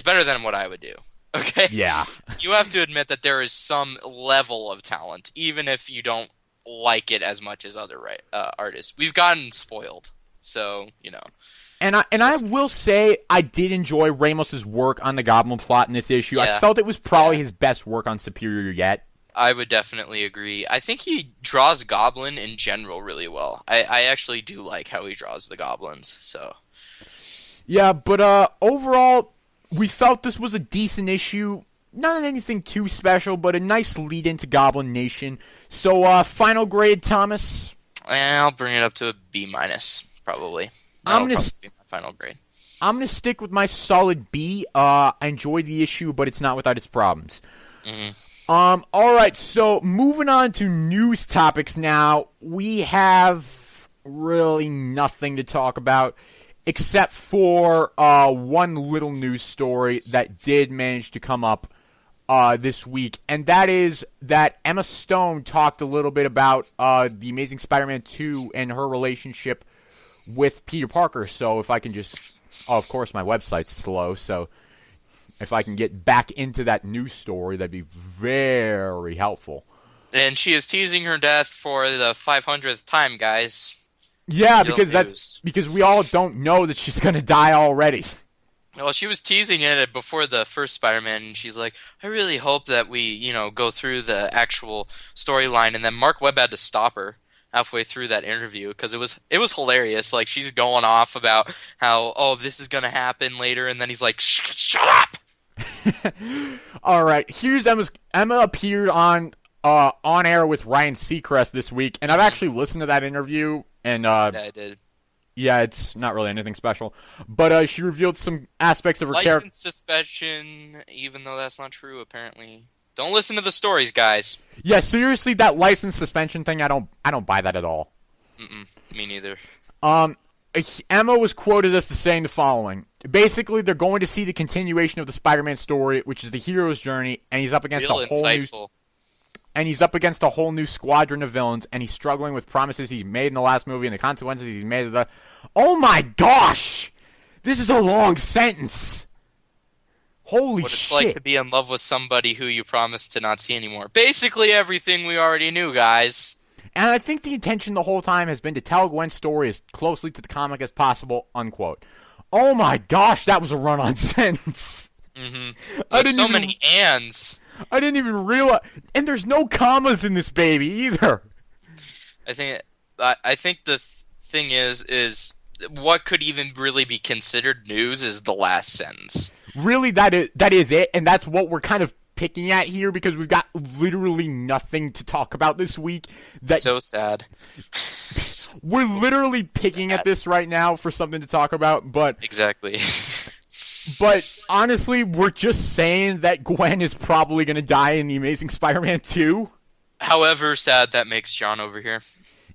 better than what I would do. Okay? Yeah. You have to admit that there is some level of talent, even if you don't like it as much as other artists. We've gotten spoiled, so. And I will say I did enjoy Ramos's work on the Goblin plot in this issue. I felt it was probably his best work on Superior yet. I would definitely agree. I think he draws Goblin in general really well. I actually do like how he draws the Goblins. So. Yeah, but overall, we felt this was a decent issue. Not anything too special, but a nice lead into Goblin Nation. So, final grade, Thomas? I'll bring it up to a B-, probably. That'll probably be my final grade. I'm going to stick with my solid B. I enjoyed the issue, but it's not without its problems. Alright, so moving on to news topics now. We have really nothing to talk about except for one little news story that did manage to come up this week, and that is that Emma Stone talked a little bit about The Amazing Spider-Man 2 and her relationship with Peter Parker. So if I can just... Oh, of course, my website's slow, so... If I can get back into that news story, that'd be very helpful. And she is teasing her death for the 500th time, guys. Yeah, because we all don't know that she's gonna die already. Well, she was teasing it before the first Spider-Man, and she's like, I really hope that we, go through the actual storyline. And then Mark Webb had to stop her halfway through that interview because it was hilarious. Like, she's going off about how, this is going to happen later, and then he's like, shut up! All right, here's Emma appeared on air with Ryan Seacrest this week, and I've actually listened to that interview, and yeah, I did. Yeah, it's not really anything special, but she revealed some aspects of her character. License suspension, even though that's not true, apparently. Don't listen to the stories, guys. Yeah, seriously, that license suspension thing, I don't buy that at all. Me neither. Emma was quoted as saying the following: basically, they're going to see the continuation of the Spider-Man story, which is the hero's journey, and he's up against a whole new squadron of villains, and he's struggling with promises he made in the last movie and the consequences he's made of the... Oh my gosh! This is a long sentence! Holy shit. What it's like to be in love with somebody who you promised to not see anymore. Basically everything we already knew, guys. And I think the intention the whole time has been to tell Gwen's story as closely to the comic as possible, unquote. Oh my gosh, that was a run-on sentence. There's so many ands. I didn't even realize, and there's no commas in this baby either. I think the thing is what could even really be considered news is the last sentence. Really, that is it, and that's what we're kind of picking at here because we've got literally nothing to talk about this week. So sad. We're literally picking at this right now for something to talk about, but exactly. But honestly, we're just saying that Gwen is probably going to die in The Amazing Spider-Man 2. However sad that makes John over here.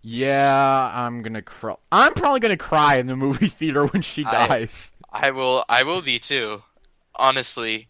Yeah, I'm going to cry. I'm probably going to cry in the movie theater when she dies. I will be too. Honestly.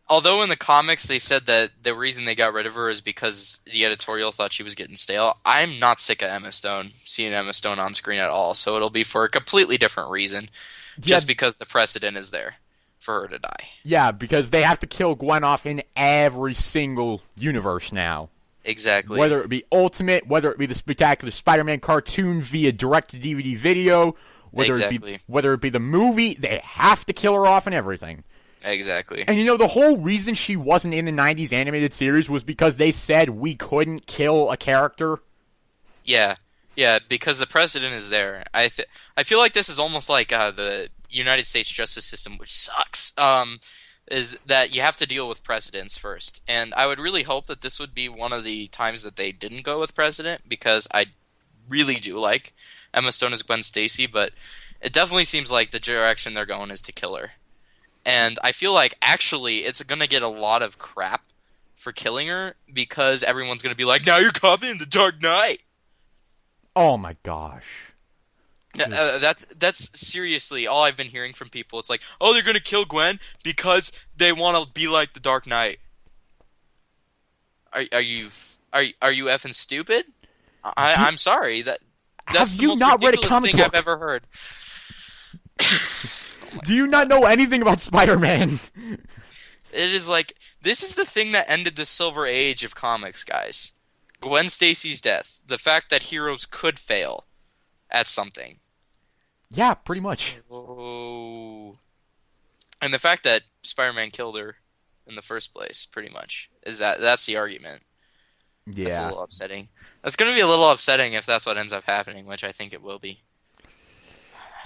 Although in the comics they said that the reason they got rid of her is because the editorial thought she was getting stale, I'm not sick of seeing Emma Stone on screen at all. So it'll be for a completely different reason. Just because the precedent is there for her to die. Yeah, because they have to kill Gwen off in every single universe now. Exactly. Whether it be Ultimate, whether it be the Spectacular Spider-Man cartoon via direct-to-DVD video, whether it be the movie, they have to kill her off and everything. Exactly. And the whole reason she wasn't in the 90s animated series was because they said we couldn't kill a character. Yeah. Yeah, because the precedent is there. I feel like this is almost like the United States justice system, which sucks, is that you have to deal with precedents first. And I would really hope that this would be one of the times that they didn't go with precedent, because I really do like Emma Stone as Gwen Stacy, but it definitely seems like the direction they're going is to kill her. And I feel like, actually, it's going to get a lot of crap for killing her, because everyone's going to be like, now you're copying The Dark Knight! Oh my gosh. That's seriously all I've been hearing from people. It's like, they're gonna kill Gwen because they want to be like the Dark Knight. Are you effing stupid? I'm sorry. That's the most ridiculous thing I've ever heard. Do you not know anything about Spider-Man? It is like, this is the thing that ended the Silver Age of comics, guys. Gwen Stacy's death. The fact that heroes could fail at something. Yeah, pretty much. And the fact that Spider-Man killed her in the first place, pretty much, that's the argument. Yeah. That's a little upsetting. That's going to be a little upsetting if that's what ends up happening, which I think it will be.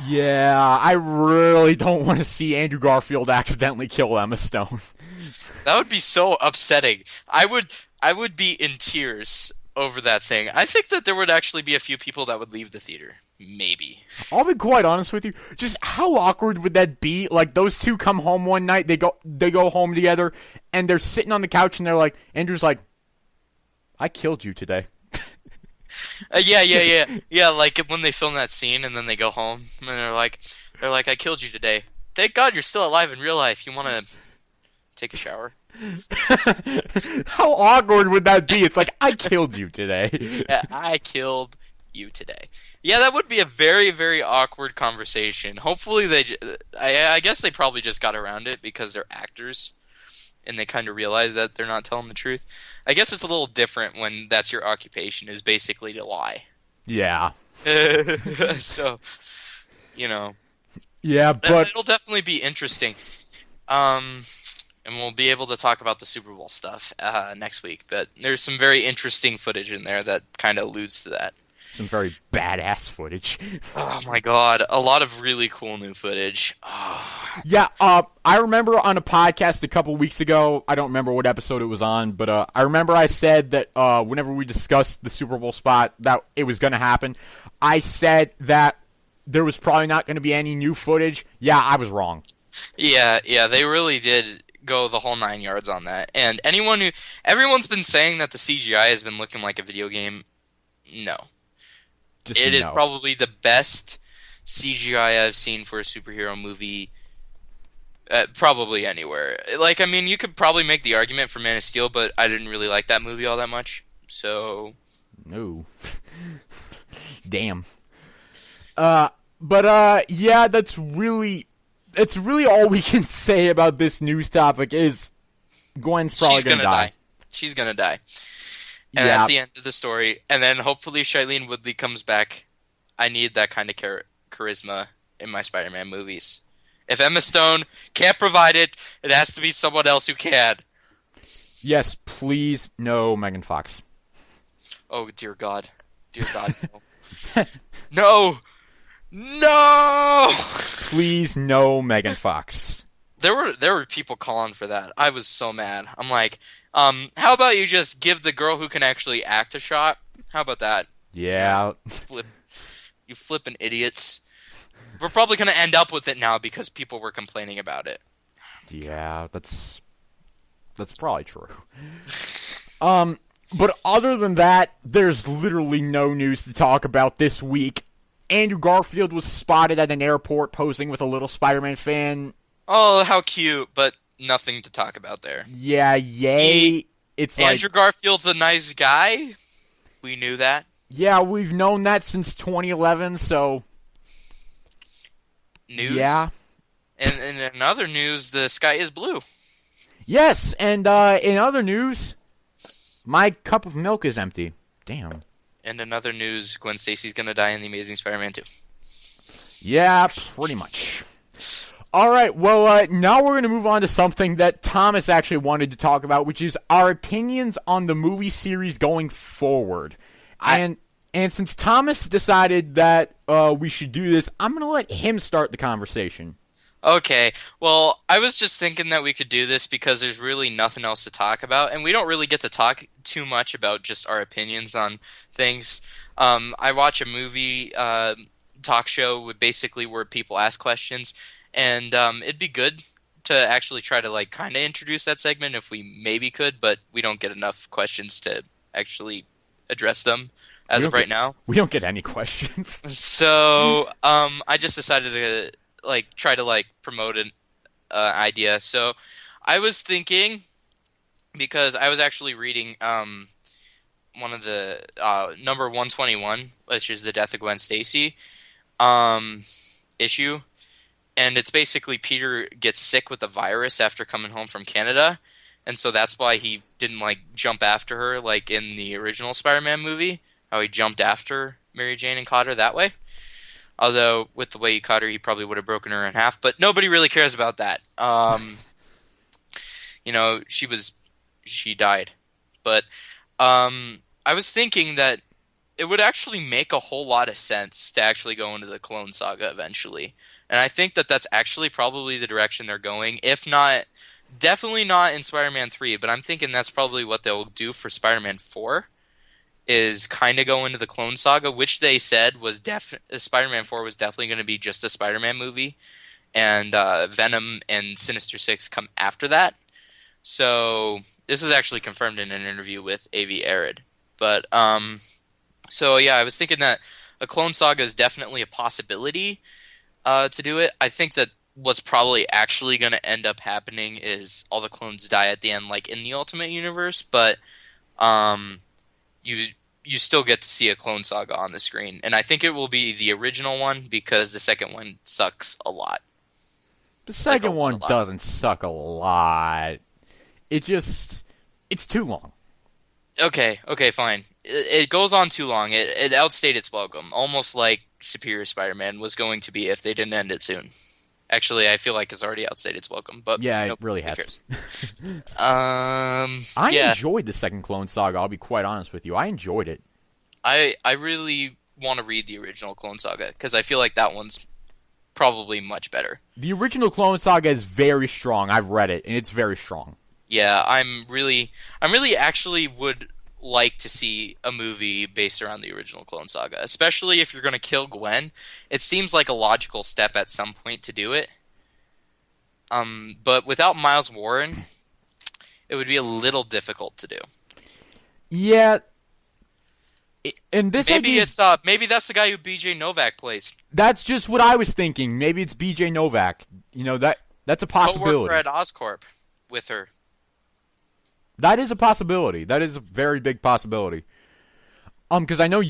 Yeah, I really don't want to see Andrew Garfield accidentally kill Emma Stone. That would be so upsetting. I would be in tears over that thing. I think that there would actually be a few people that would leave the theater. Maybe. I'll be quite honest with you. Just how awkward would that be? Like, those two come home one night, they go home together, and they're sitting on the couch, and they're like, Andrew's like, I killed you today. Yeah, like when they film that scene, and then they go home, and they're like, I killed you today. Thank God you're still alive in real life. You want to take a shower? How awkward would that be? It's like, I killed you today. Yeah, I killed you today. Yeah, that would be a very, very awkward conversation. Hopefully I guess they probably just got around it because they're actors and they kind of realize that they're not telling the truth. I guess it's a little different when that's your occupation, is basically to lie. Yeah. So, Yeah, but it'll definitely be interesting. And we'll be able to talk about the Super Bowl stuff next week. But there's some very interesting footage in there that kind of alludes to that. some very badass footage. Oh my god, a lot of really cool new footage. Oh. Yeah, I remember on a podcast a couple weeks ago, I don't remember what episode it was on, but I remember I said that whenever we discussed the Super Bowl spot, that it was going to happen. I said that there was probably not going to be any new footage. Yeah, I was wrong. Yeah, they really did go the whole 9 yards on that. And everyone's been saying that the CGI has been looking like a video game. No. It is probably the best CGI I've seen for a superhero movie probably anywhere. Like, I mean, you could probably make the argument for Man of Steel, but I didn't really like that movie all that much. So... No. Damn. Yeah, it's really all we can say about this news topic is Gwen's probably gonna die. She's gonna die. And that's the end of the story. And then hopefully Shailene Woodley comes back. I need that kind of charisma in my Spider-Man movies. If Emma Stone can't provide it, it has to be someone else who can. Yes, please, no Megan Fox. Oh, dear God. Dear God, no. No! No! Please, no Megan Fox. There were people calling for that. I was so mad. I'm like, how about you just give the girl who can actually act a shot? How about that? Yeah. You flippin' idiots. We're probably going to end up with it now because people were complaining about it. Yeah, that's probably true. But other than that, there's literally no news to talk about this week. Andrew Garfield was spotted at an airport posing with a little Spider-Man fan. Oh, how cute, but nothing to talk about there. Yeah, yay. Andrew Garfield's a nice guy. We knew that. Yeah, we've known that since 2011, so... News? Yeah. And in other news, the sky is blue. Yes, and in other news, my cup of milk is empty. Damn. And in other news, Gwen Stacy's gonna die in The Amazing Spider-Man 2. Yeah, pretty much. Alright, well, now we're going to move on to something that Thomas actually wanted to talk about, which is our opinions on the movie series going forward. And since Thomas decided that we should do this, I'm going to let him start the conversation. Okay, well, I was just thinking that we could do this because there's really nothing else to talk about, and we don't really get to talk too much about just our opinions on things. I watch a movie talk show where people ask questions, and it'd be good to actually try to kind of introduce that segment if we maybe could, but we don't get enough questions to actually address them as of right now. We don't get any questions. So I just decided to try to promote an idea. So I was thinking, because I was actually reading one of the number 121, which is the Death of Gwen Stacy issue. And it's basically Peter gets sick with a virus after coming home from Canada. And so that's why he didn't jump after her like in the original Spider-Man movie. How he jumped after Mary Jane and caught her that way. Although, with the way he caught her, he probably would have broken her in half. But nobody really cares about that. She died. But I was thinking that it would actually make a whole lot of sense to actually go into the Clone Saga eventually. And I think that that's actually probably the direction they're going. If not, definitely not in Spider-Man 3. But I'm thinking that's probably what they'll do for Spider-Man 4. Is kind of go into the Clone Saga, which they said was Spider-Man 4 was definitely going to be just a Spider-Man movie, and Venom and Sinister Six come after that. So this is actually confirmed in an interview with A.V. Arid. But so yeah, I was thinking that a Clone Saga is definitely a possibility to do it. I think that what's probably actually going to end up happening is all the clones die at the end, like in the Ultimate Universe, but you still get to see a Clone Saga on the screen. And I think it will be the original one because the second one sucks a lot. The second one doesn't suck a lot. It's too long. Okay, fine. It goes on too long. It outstayed its welcome, almost like Superior Spider-Man was going to be if they didn't end it soon. Actually, I feel like it's already outstayed its welcome, but yeah, nope, it really has. I enjoyed the second Clone Saga. I'll be quite honest with you. I enjoyed it. I really want to read the original Clone Saga because I feel like that one's probably much better. The original Clone Saga is very strong. I've read it, and it's very strong. Yeah, I'm really actually would like to see a movie based around the original Clone Saga, especially if you're going to kill Gwen. It seems like a logical step at some point to do it. But without Miles Warren, it would be a little difficult to do. Yeah. And this maybe that's the guy who BJ Novak plays. That's just what I was thinking. Maybe it's BJ Novak. That's a possibility. Co-worker at Oscorp with her. That is a possibility. That is a very big possibility. Because I know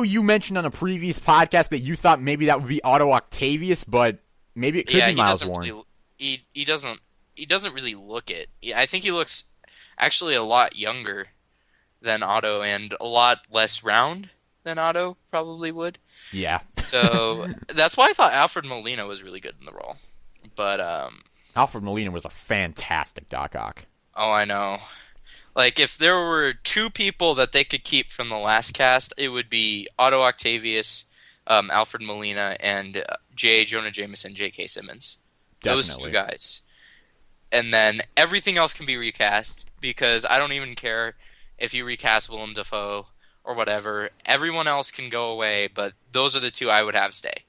you mentioned on a previous podcast that you thought maybe that would be Otto Octavius, but maybe it could be Miles Warren. He doesn't really look it. I think he looks actually a lot younger than Otto and a lot less round than Otto probably would. Yeah. So that's why I thought Alfred Molina was really good in the role. But Alfred Molina was a fantastic Doc Ock. Oh, I know. Like, if there were two people that they could keep from the last cast, it would be Otto Octavius, Alfred Molina, and J. Jonah Jameson, J.K. Simmons. Definitely. Those two guys. And then everything else can be recast, because I don't even care if you recast Willem Dafoe or whatever. Everyone else can go away, but those are the two I would have stay.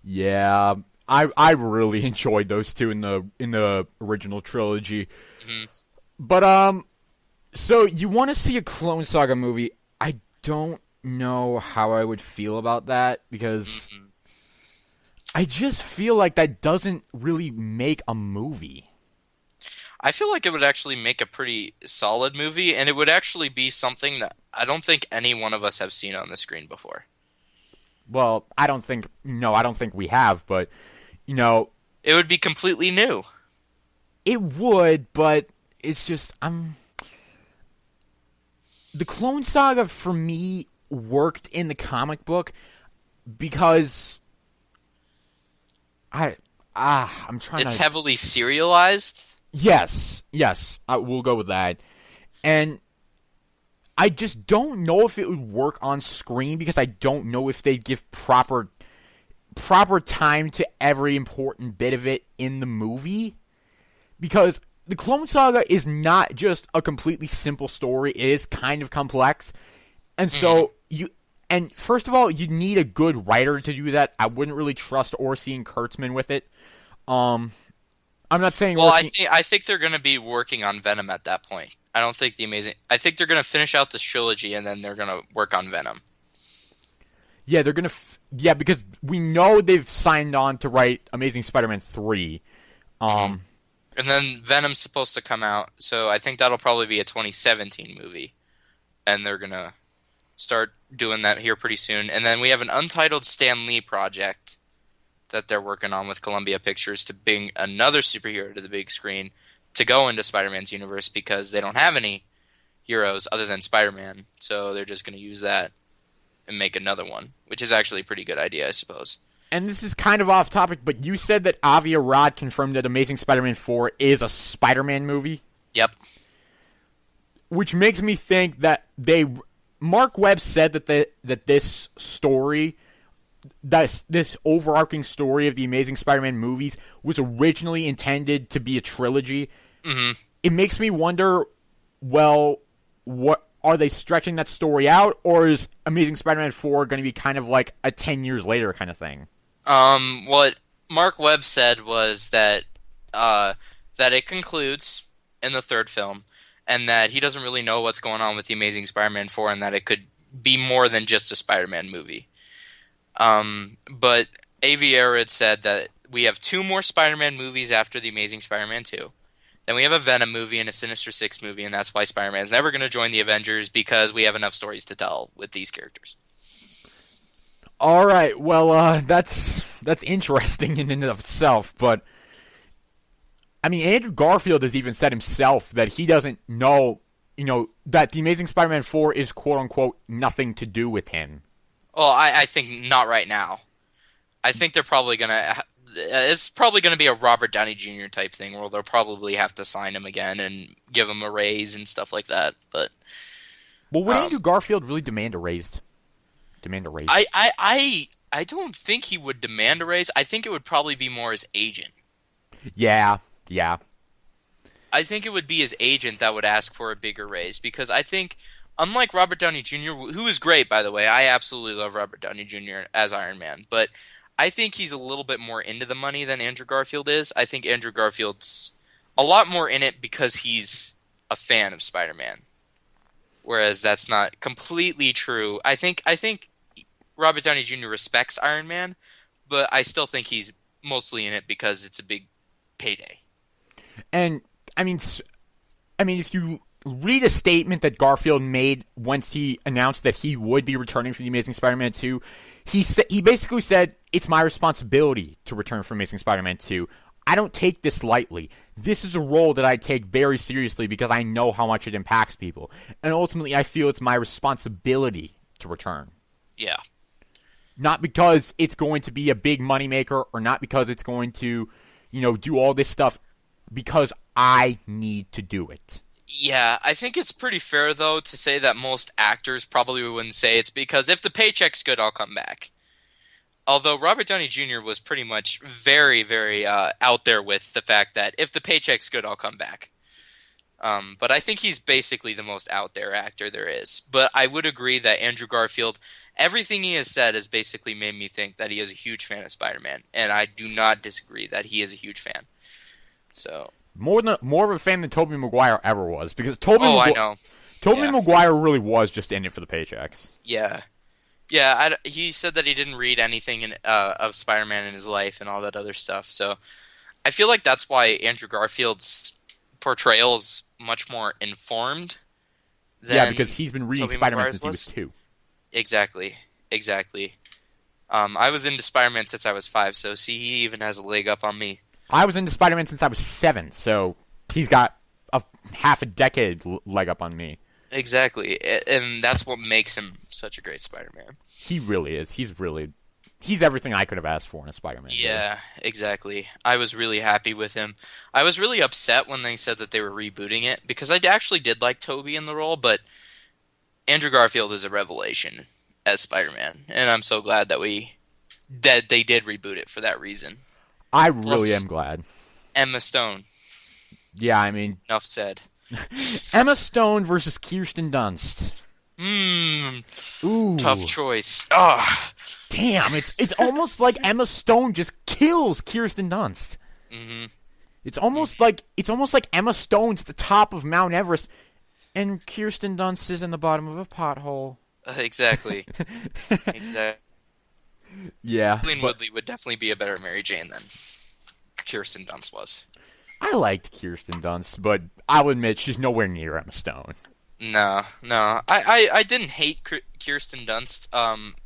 Yeah, I really enjoyed those two in the original trilogy. Mm-hmm. But so you want to see a Clone Saga movie? I don't know how I would feel about that because I just feel like that doesn't really make a movie. I feel like it would actually make a pretty solid movie, and it would actually be something that I don't think any one of us have seen on the screen before. Well, I don't think we have, but it would be completely new. It would, but it's just the Clone Saga for me worked in the comic book because I'm trying It's to... heavily serialized? Yes, we'll go with that. And I just don't know if it would work on screen because I don't know if they'd give proper time to every important bit of it in the movie. Because the Clone Saga is not just a completely simple story. It is kind of complex. And so first of all, you need a good writer to do that. I wouldn't really trust Orci and Kurtzman with it. I'm not saying... Well, I think they're going to be working on Venom at that point. I think they're going to finish out this trilogy and then they're going to work on Venom. Yeah, they're going to... because we know they've signed on to write Amazing Spider-Man 3. And then Venom's supposed to come out, so I think that'll probably be a 2017 movie. And they're going to start doing that here pretty soon. And then we have an untitled Stan Lee project that they're working on with Columbia Pictures to bring another superhero to the big screen to go into Spider-Man's universe because they don't have any heroes other than Spider-Man. So they're just going to use that and make another one, which is actually a pretty good idea, I suppose. And this is kind of off topic, but you said that Avi Arad confirmed that Amazing Spider-Man 4 is a Spider-Man movie? Yep. Which makes me think that Mark Webb said that this story... this overarching story of the Amazing Spider-Man movies was originally intended to be a trilogy. Mm-hmm. It makes me wonder, well, what are they stretching that story out, or is Amazing Spider-Man 4 going to be kind of like a 10 years later kind of thing? What Mark Webb said was that it concludes in the third film, and that he doesn't really know what's going on with the Amazing Spider-Man 4, and that it could be more than just a Spider-Man movie. But Avi Arad said that we have two more Spider-Man movies after The Amazing Spider-Man 2. Then we have a Venom movie and a Sinister Six movie, and that's why Spider-Man's never going to join the Avengers, because we have enough stories to tell with these characters. All right, well, that's interesting in and of itself, but I mean, Andrew Garfield has even said himself that he doesn't know, that The Amazing Spider-Man 4 is quote-unquote nothing to do with him. Well, I think not right now. I think they're probably going to... It's probably going to be a Robert Downey Jr. type thing where they'll probably have to sign him again and give him a raise and stuff like that. But would Andrew Garfield really demand a raise? I don't think he would demand a raise. I think it would probably be more his agent. Yeah. I think it would be his agent that would ask for a bigger raise, because I think, unlike Robert Downey Jr., who is great, by the way, I absolutely love Robert Downey Jr. as Iron Man, but I think he's a little bit more into the money than Andrew Garfield is. I think Andrew Garfield's a lot more in it because he's a fan of Spider-Man, whereas that's not completely true. I think Robert Downey Jr. respects Iron Man, but I still think he's mostly in it because it's a big payday. And I mean, if you read a statement that Garfield made once he announced that he would be returning for The Amazing Spider-Man 2, he basically said, "It's my responsibility to return for Amazing Spider-Man 2. I don't take this lightly. This is a role that I take very seriously because I know how much it impacts people. And ultimately, I feel it's my responsibility to return." Yeah. Not because it's going to be a big moneymaker or not because it's going to, do all this stuff, because I need to do it. Yeah, I think it's pretty fair, though, to say that most actors probably wouldn't say it's because if the paycheck's good, I'll come back. Although Robert Downey Jr. was pretty much very, very out there with the fact that if the paycheck's good, I'll come back. But I think he's basically the most out there actor there is. But I would agree that Andrew Garfield, everything he has said has basically made me think that he is a huge fan of Spider-Man. And I do not disagree that he is a huge fan. So... More of a fan than Tobey Maguire ever was, because I know. Tobey Maguire really was just in it for the paychecks. Yeah. He said that he didn't read anything of Spider-Man in his life and all that other stuff. So I feel like that's why Andrew Garfield's portrayal is much more informed than because he's been reading Tobey Spider-Man Maguire's since he was 2. Exactly. I was into Spider-Man since I was 5, so he even has a leg up on me. I was into Spider-Man since I was 7, so he's got a half a decade leg up on me. Exactly, and that's what makes him such a great Spider-Man. He really is. He's everything I could have asked for in a Spider-Man. Yeah, exactly. I was really happy with him. I was really upset when they said that they were rebooting it, because I actually did like Tobey in the role, but Andrew Garfield is a revelation as Spider-Man, and I'm so glad that they did reboot it for that reason. I really am glad. Emma Stone. Yeah, I mean... Enough said. Emma Stone versus Kirsten Dunst. Ooh. Tough choice. Oh. Damn, it's almost like Emma Stone just kills Kirsten Dunst. Mm-hmm. It's almost like Emma Stone's the top of Mount Everest, and Kirsten Dunst is in the bottom of a pothole. Exactly. Exactly. Yeah. Shailene Woodley would definitely be a better Mary Jane than Kirsten Dunst was. I liked Kirsten Dunst, but I'll admit she's nowhere near Emma Stone. No. I didn't hate Kirsten Dunst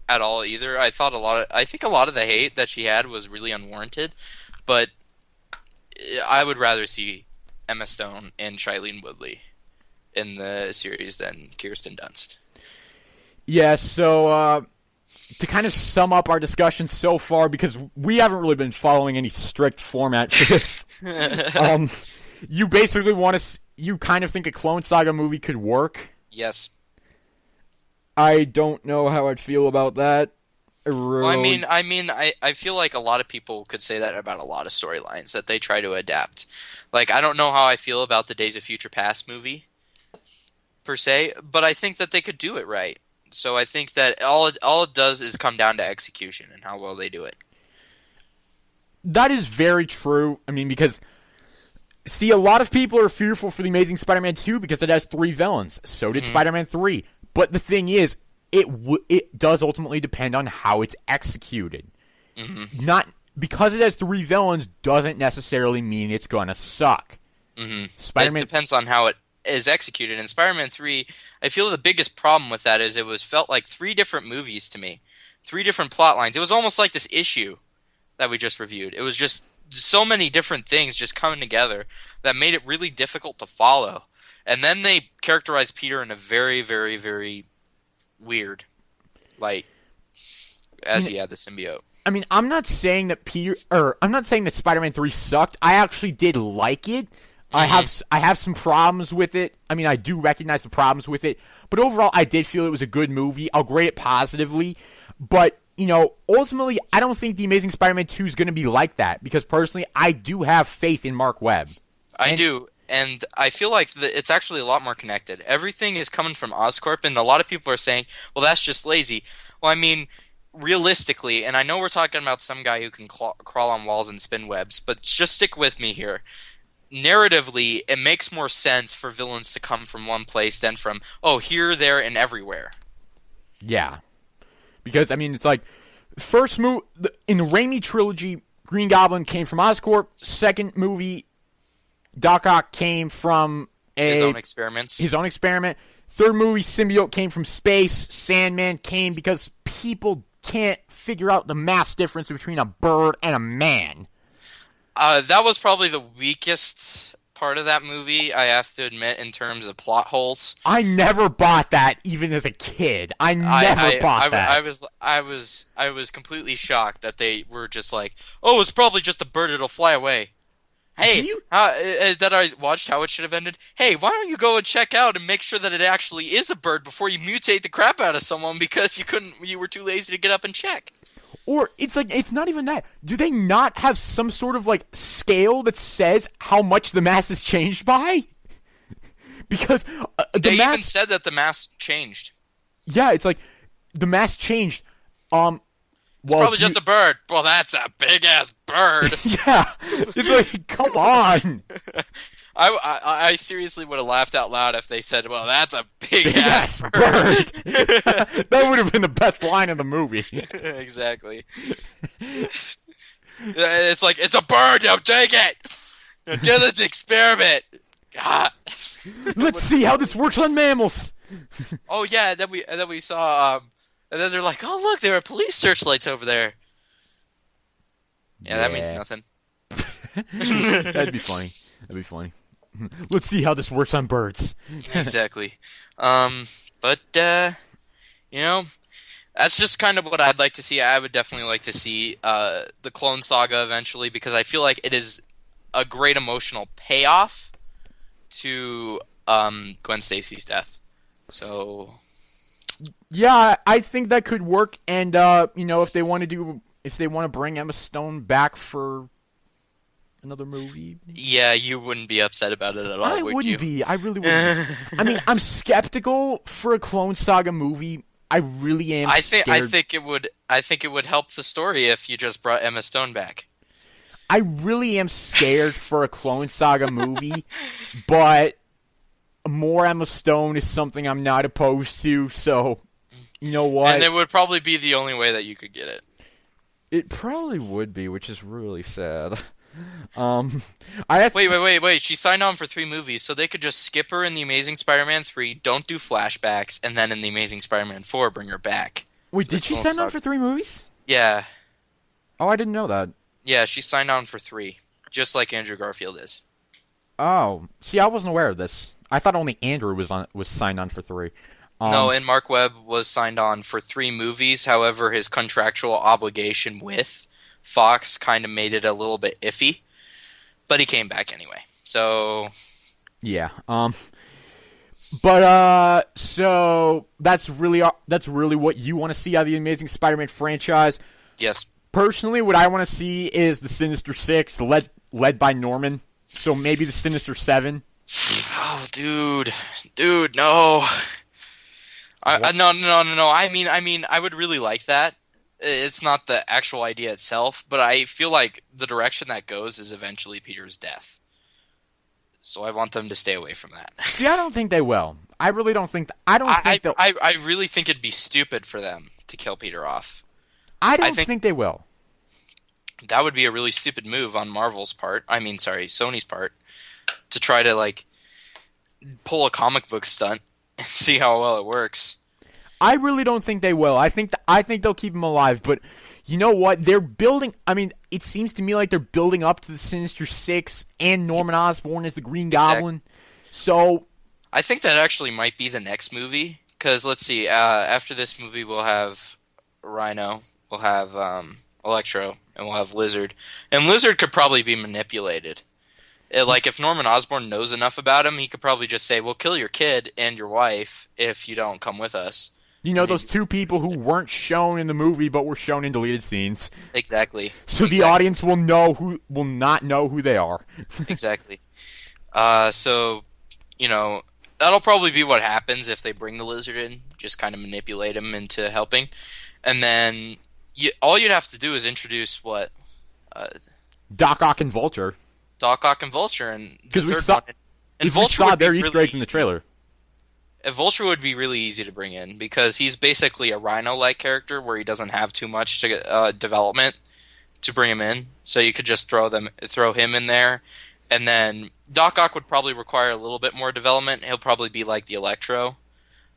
at all either. I think a lot of the hate that she had was really unwarranted, but I would rather see Emma Stone and Shailene Woodley in the series than Kirsten Dunst. Yeah, so to kind of sum up our discussion so far, because we haven't really been following any strict format for this, you basically you kind of think a Clone Saga movie could work? Yes. I don't know how I'd feel about that. Well, I feel like a lot of people could say that about a lot of storylines that they try to adapt. Like, I don't know how I feel about the Days of Future Past movie, per se, but I think that they could do it right. So I think that all it does is come down to execution and how well they do it. That is very true. I mean, because, see, a lot of people are fearful for The Amazing Spider-Man 2 because it has 3 villains. So did Spider-Man 3. But the thing is, it does ultimately depend on how it's executed. Mm-hmm. Not because it has 3 villains doesn't necessarily mean it's gonna suck. Mm-hmm. Spider-Man. It depends on how it is executed. In Spider-Man 3, I feel the biggest problem with that is felt like 3 different movies to me. 3 different plot lines. It was almost like this issue that we just reviewed. It was just so many different things just coming together that made it really difficult to follow. And then they characterized Peter in a very, very, very weird light as he had the symbiote. I mean, I'm not saying that Spider-Man 3 sucked. I actually did like it. Mm-hmm. I have some problems with it. I mean, I do recognize the problems with it, but overall, I did feel it was a good movie. I'll grade it positively, but ultimately, I don't think The Amazing Spider-Man 2 is going to be like that because personally, I do have faith in Mark Webb. I do, and I feel like it's actually a lot more connected. Everything is coming from Oscorp, and a lot of people are saying, "Well, that's just lazy." Well, I mean, realistically, and I know we're talking about some guy who can crawl on walls and spin webs, but just stick with me here. Narratively, it makes more sense for villains to come from one place than from, here, there, and everywhere. Yeah. Because, I mean, it's like, first movie, in the Raimi trilogy, Green Goblin came from Oscorp. Second movie, Doc Ock came from his own experiments. His own experiment. Third movie, Symbiote came from space. Sandman came because people can't figure out the mass difference between a bird and a man. That was probably the weakest part of that movie, I have to admit, in terms of plot holes. I never bought that, even as a kid. I never bought that. I was completely shocked that they were just like, it's probably just a bird, it'll fly away. Hey, that I watched how it should have ended. Hey, why don't you go and check out and make sure that it actually is a bird before you mutate the crap out of someone because you were too lazy to get up and check. Or it's like, it's not even that. Do they not have some sort of like scale that says how much the mass has changed by? Because they even said that the mass changed. Yeah, it's like the mass changed. It's probably just a bird. Well, that's a big ass bird. Yeah, it's like, come on. I seriously would have laughed out loud if they said, "Well, that's a big ass bird." That would have been the best line of the movie. Exactly. It's like, it's a bird. Now take it. Now do this experiment. God. Let's see how this works on mammals. Oh yeah, then we saw, and then they're like, "Oh look, there are police searchlights over there." Yeah, that means nothing. That'd be funny. Let's see how this works on birds. Exactly. But that's just kind of what I'd like to see. I would definitely like to see the Clone Saga eventually, because I feel like it is a great emotional payoff to Gwen Stacy's death. So yeah, I think that could work. And if they want to bring Emma Stone back for another movie, yeah, you wouldn't be upset about it at all, I would wouldn't you? be. I really wouldn't. I mean, I'm skeptical for a Clone Saga movie. I really am. I think it would help the story if you just brought Emma Stone back. I really am scared for a Clone Saga movie, but more Emma Stone is something I'm not opposed to. So, you know what? And it would probably be the only way that you could get it. It probably would be, which is really sad. Wait. She signed on for 3 movies, so they could just skip her in The Amazing Spider-Man 3, don't do flashbacks, and then in The Amazing Spider-Man 4, bring her back. Wait, did she sign on for 3 movies? Yeah. Oh, I didn't know that. Yeah, she signed on for 3, just like Andrew Garfield is. Oh, see, I wasn't aware of this. I thought only Andrew was signed on for 3. No, and Mark Webb was signed on for 3 movies. However, his contractual obligation with Fox kind of made it a little bit iffy, but he came back anyway. So yeah, but so that's really what you want to see out of the Amazing Spider-Man franchise. Yes. Personally, what I want to see is the Sinister Six led by Norman. So maybe the Sinister Seven. Oh, dude, no. No. I mean, I would really like that. It's not the actual idea itself, but I feel like the direction that goes is eventually Peter's death. So I want them to stay away from that. See, I don't think they will. I really don't think. I really think it'd be stupid for them to kill Peter off. I don't think they will. That would be a really stupid move on Marvel's part. I mean, sorry, Sony's part. to try to like pull a comic book stunt and see how well it works. I really don't think they will. I think they'll keep him alive, but you know what? They're building. I mean, it seems to me like they're building up to the Sinister Six and Norman Osborn as the Green Goblin. So I think that actually might be the next movie. Because let's see, after this movie, we'll have Rhino, we'll have Electro, and we'll have Lizard. And Lizard could probably be manipulated. Like, if Norman Osborn knows enough about him, he could probably just say, we'll kill your kid and your wife if you don't come with us. You know, those two people who weren't shown in the movie but were shown in deleted scenes. Exactly. So the audience will not know who they are. Exactly. So, you know, that'll probably be what happens if they bring the Lizard in, just kind of manipulate him into helping. And then all you'd have to do is introduce what? Doc Ock and Vulture. Doc Ock and Vulture. Because we saw their Easter eggs in the trailer. Vulture would be really easy to bring in because he's basically a Rhino-like character where he doesn't have too much development to bring him in. So you could just throw him in there. And then Doc Ock would probably require a little bit more development. He'll probably be like the Electro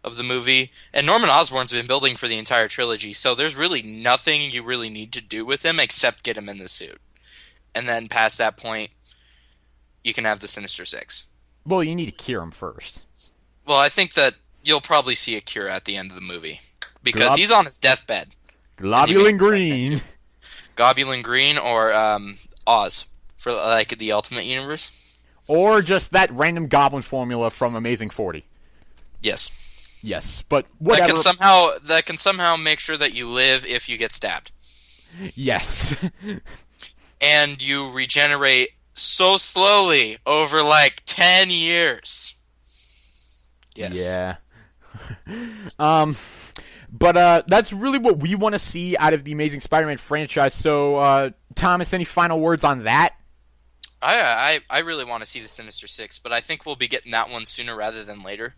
of the movie. And Norman Osborn's been building for the entire trilogy, so there's really nothing you really need to do with him except get him in the suit. And then past that point, you can have the Sinister Six. Well, you need to cure him first. Well, I think that you'll probably see a cure at the end of the movie. Because he's on his deathbed. Globulin Green. Globulin Green or Oz. For like the Ultimate Universe? Or just that random goblin formula from Amazing 40. Yes, but whatever. That can somehow make sure that you live if you get stabbed. Yes. And you regenerate so slowly over like 10 years. Yes. Yeah. But that's really what we want to see out of the Amazing Spider-Man franchise. So, Thomas, any final words on that? I really want to see the Sinister Six, but I think we'll be getting that one sooner rather than later.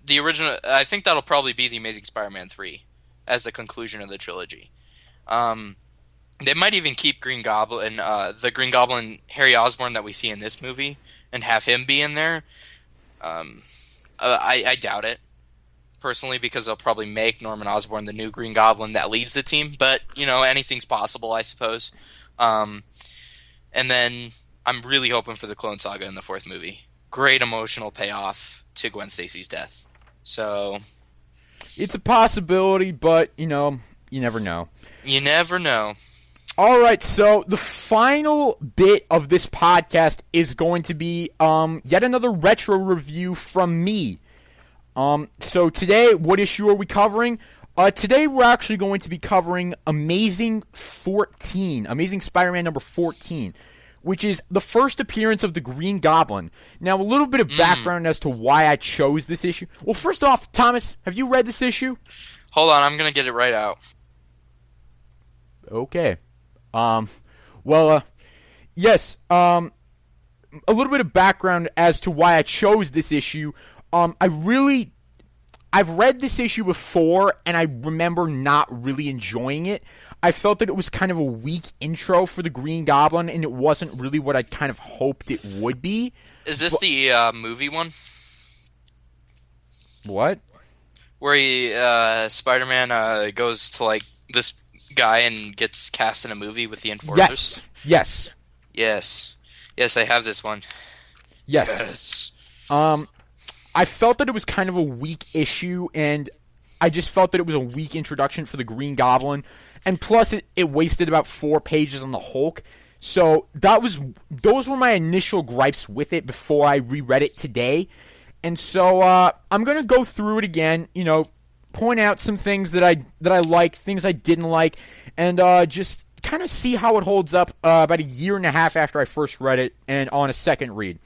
The original, I think that'll probably be the Amazing Spider-Man 3 as the conclusion of the trilogy. They might even keep Green Goblin, the Green Goblin Harry Osborn that we see in this movie, and have him be in there. I doubt it, personally, because they'll probably make Norman Osborn the new Green Goblin that leads the team. But, you know, anything's possible, I suppose. And then I'm really hoping for the Clone Saga in the fourth movie. Great emotional payoff to Gwen Stacy's death. So it's a possibility, but, you know, you never know. You never know. All right, so the final bit of this podcast is going to be yet another retro review from me. So today, what issue are we covering? Today we're actually going to be covering Amazing Spider-Man number 14, which is the first appearance of the Green Goblin. Now, a little bit of background as to why I chose this issue. Well, first off, Thomas, have you read this issue? Hold on, I'm going to get it right out. Okay. Yes, a little bit of background as to why I chose this issue. I've read this issue before, and I remember not really enjoying it. I felt that it was kind of a weak intro for the Green Goblin, and it wasn't really what I kind of hoped it would be. Is this the movie one? What? Where Spider-Man goes to, like, this guy and gets cast in a movie with the Enforcers? Yes. Yes, I have this one. Yes. I felt that it was kind of a weak issue, and I just felt that it was a weak introduction for the Green Goblin. And plus, it wasted about 4 pages on the Hulk. So those were my initial gripes with it before I reread it today. And so I'm going to go through it again, you know, point out some things that I liked, things I didn't like, and just kind of see how it holds up about a year and a half after I first read it and on a second read.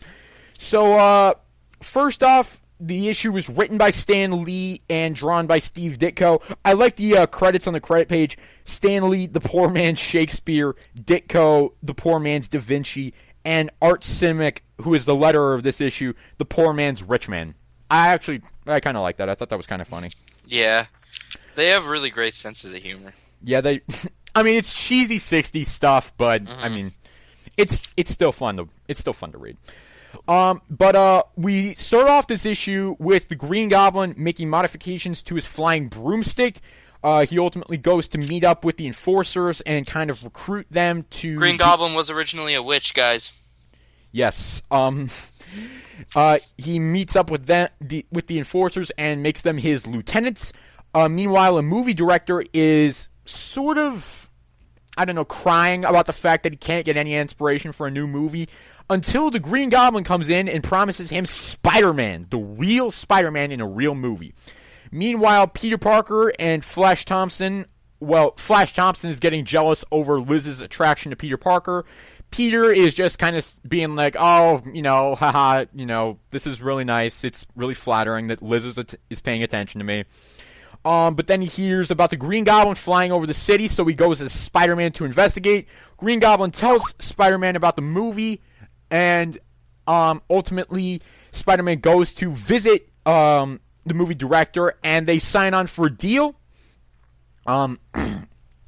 So, first off, the issue was written by Stan Lee and drawn by Steve Ditko. I like the credits on the credit page. Stan Lee, the poor man's Shakespeare. Ditko, the poor man's Da Vinci. And Art Simic, who is the letterer of this issue, the poor man's Rich Man. I kind of like that. I thought that was kind of funny. Yeah. They have really great senses of humor. Yeah, I mean, it's cheesy 60s stuff, but, I mean, it's still fun to read. But we start off this issue with the Green Goblin making modifications to his flying broomstick. He ultimately goes to meet up with the enforcers and kind of recruit them to... Green Goblin was originally a witch, guys. Yes. He meets up with the enforcers and makes them his lieutenants. Meanwhile, a movie director is sort of, I don't know, crying about the fact that he can't get any inspiration for a new movie until the Green Goblin comes in and promises him Spider-Man, the real Spider-Man in a real movie. Meanwhile, Peter Parker and Flash Thompson is getting jealous over Liz's attraction to Peter Parker. Peter is just kind of being like, oh, haha, this is really nice. It's really flattering that Liz is paying attention to me. But then he hears about the Green Goblin flying over the city, so he goes as Spider-Man to investigate. Green Goblin tells Spider-Man about the movie, and ultimately Spider-Man goes to visit the movie director, and they sign on for a deal.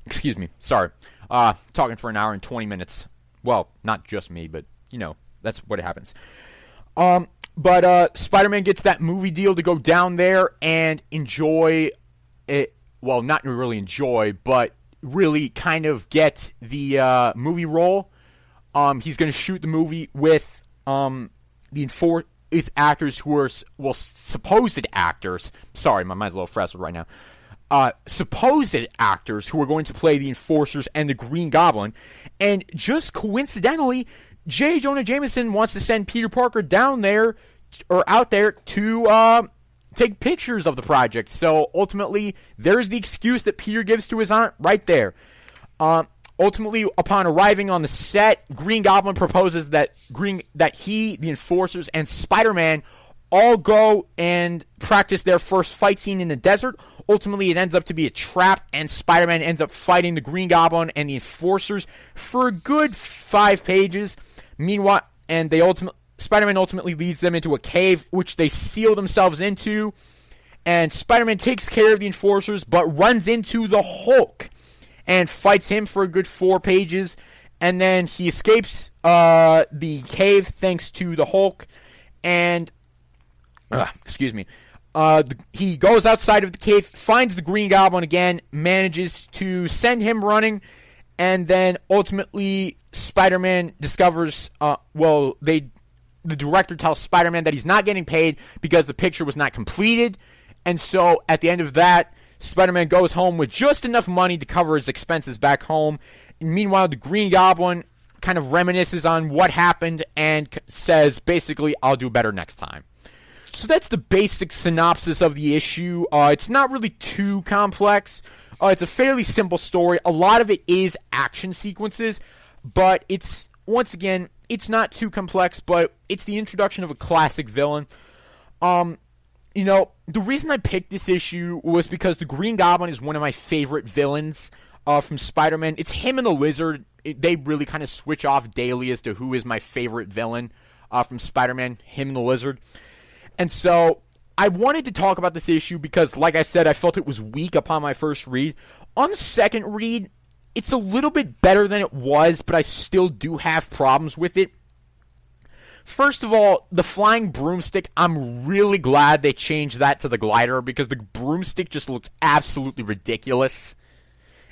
Excuse me, sorry. Talking for an hour and 20 minutes. Well, not just me, but, that's what happens. But Spider-Man gets that movie deal to go down there and enjoy it. Well, not really enjoy, but really kind of get the movie role. He's going to shoot the movie with with actors who are, supposed actors. Sorry, my mind's a little frazzled right now. Supposed actors who are going to play the Enforcers and the Green Goblin. And just coincidentally, J. Jonah Jameson wants to send Peter Parker down there, or out there, to take pictures of the project. So ultimately, there's the excuse that Peter gives to his aunt right there. Ultimately, upon arriving on the set, Green Goblin proposes that he, the Enforcers, and Spider-Man all go and practice their first fight scene in the desert. Ultimately, it ends up to be a trap, and Spider-Man ends up fighting the Green Goblin and the Enforcers for a good 5 pages. Meanwhile, and Spider-Man ultimately leads them into a cave, which they seal themselves into. And Spider-Man takes care of the Enforcers, but runs into the Hulk and fights him for a good 4 pages. And then he escapes the cave thanks to the Hulk. And, he goes outside of the cave, finds the Green Goblin again, manages to send him running. And then ultimately Spider-Man discovers, the director tells Spider-Man that he's not getting paid because the picture was not completed. And so at the end of that, Spider-Man goes home with just enough money to cover his expenses back home. And meanwhile, the Green Goblin kind of reminisces on what happened and says, basically, I'll do better next time. So that's the basic synopsis of the issue. It's not really too complex. It's a fairly simple story. A lot of it is action sequences, but it's not too complex, but it's the introduction of a classic villain. The reason I picked this issue was because the Green Goblin is one of my favorite villains from Spider-Man. It's him and the Lizard. They really kind of switch off daily as to who is my favorite villain from Spider-Man, him and the Lizard. And so I wanted to talk about this issue because, like I said, I felt it was weak upon my first read. On the second read, it's a little bit better than it was, but I still do have problems with it. First of all, the flying broomstick, I'm really glad they changed that to the glider because the broomstick just looked absolutely ridiculous.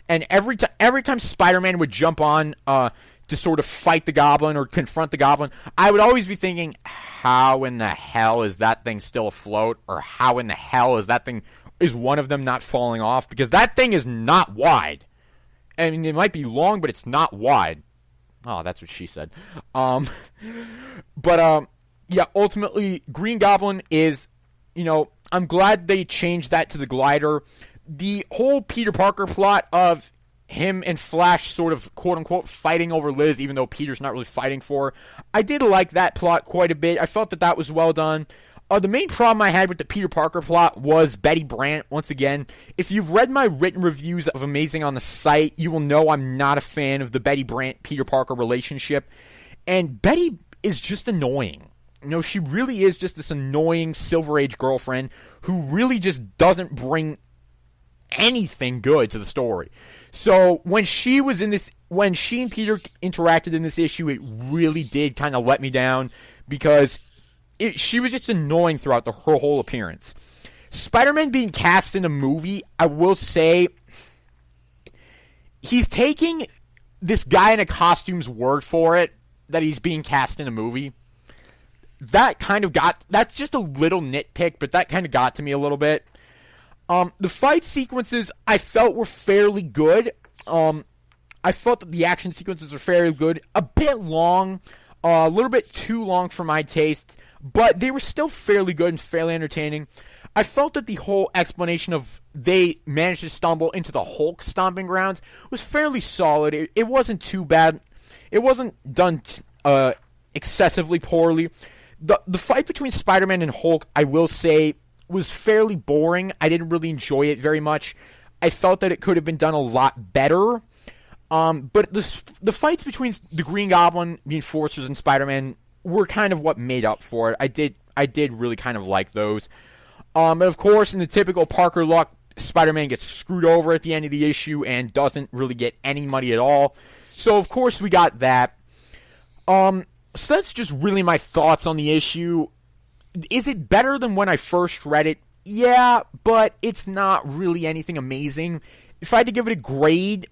And every time Spider-Man would jump on to sort of fight the Goblin or confront the Goblin, I would always be thinking, how in the hell is that thing still afloat? Or how in the hell is one of them not falling off? Because that thing is not wide. I mean, it might be long, but it's not wide. Oh, that's what she said. Ultimately, Green Goblin is, I'm glad they changed that to the glider. The whole Peter Parker plot of him and Flash sort of, quote-unquote, fighting over Liz, even though Peter's not really fighting for her, I did like that plot quite a bit. I felt that was well done. The main problem I had with the Peter Parker plot was Betty Brant. Once again, if you've read my written reviews of Amazing on the site, you will know I'm not a fan of the Betty Brant-Peter Parker relationship. And Betty is just annoying. She really is just this annoying Silver Age girlfriend who really just doesn't bring anything good to the story. So when she and Peter interacted in this issue, it really did kind of let me down because she was just annoying throughout her whole appearance. Spider-Man being cast in a movie, I will say, he's taking this guy in a costume's word for it, that he's being cast in a movie. That's just a little nitpick, but that kind of got to me a little bit. The fight sequences I felt were fairly good. I felt that the action sequences were fairly good. A bit long, a little bit too long for my taste, but they were still fairly good and fairly entertaining. I felt that the whole explanation of they managed to stumble into the Hulk stomping grounds was fairly solid. It wasn't too bad. It wasn't done excessively poorly. The fight between Spider-Man and Hulk, I will say, was fairly boring. I didn't really enjoy it very much. I felt that it could have been done a lot better. But the fights between the Green Goblin, the Enforcers, and Spider-Man were kind of what made up for it. I did really kind of like those. But of course, in the typical Parker luck, Spider-Man gets screwed over at the end of the issue and doesn't really get any money at all. So of course we got that. So that's just really my thoughts on the issue. Is it better than when I first read it? Yeah, but it's not really anything amazing. If I had to give it a grade,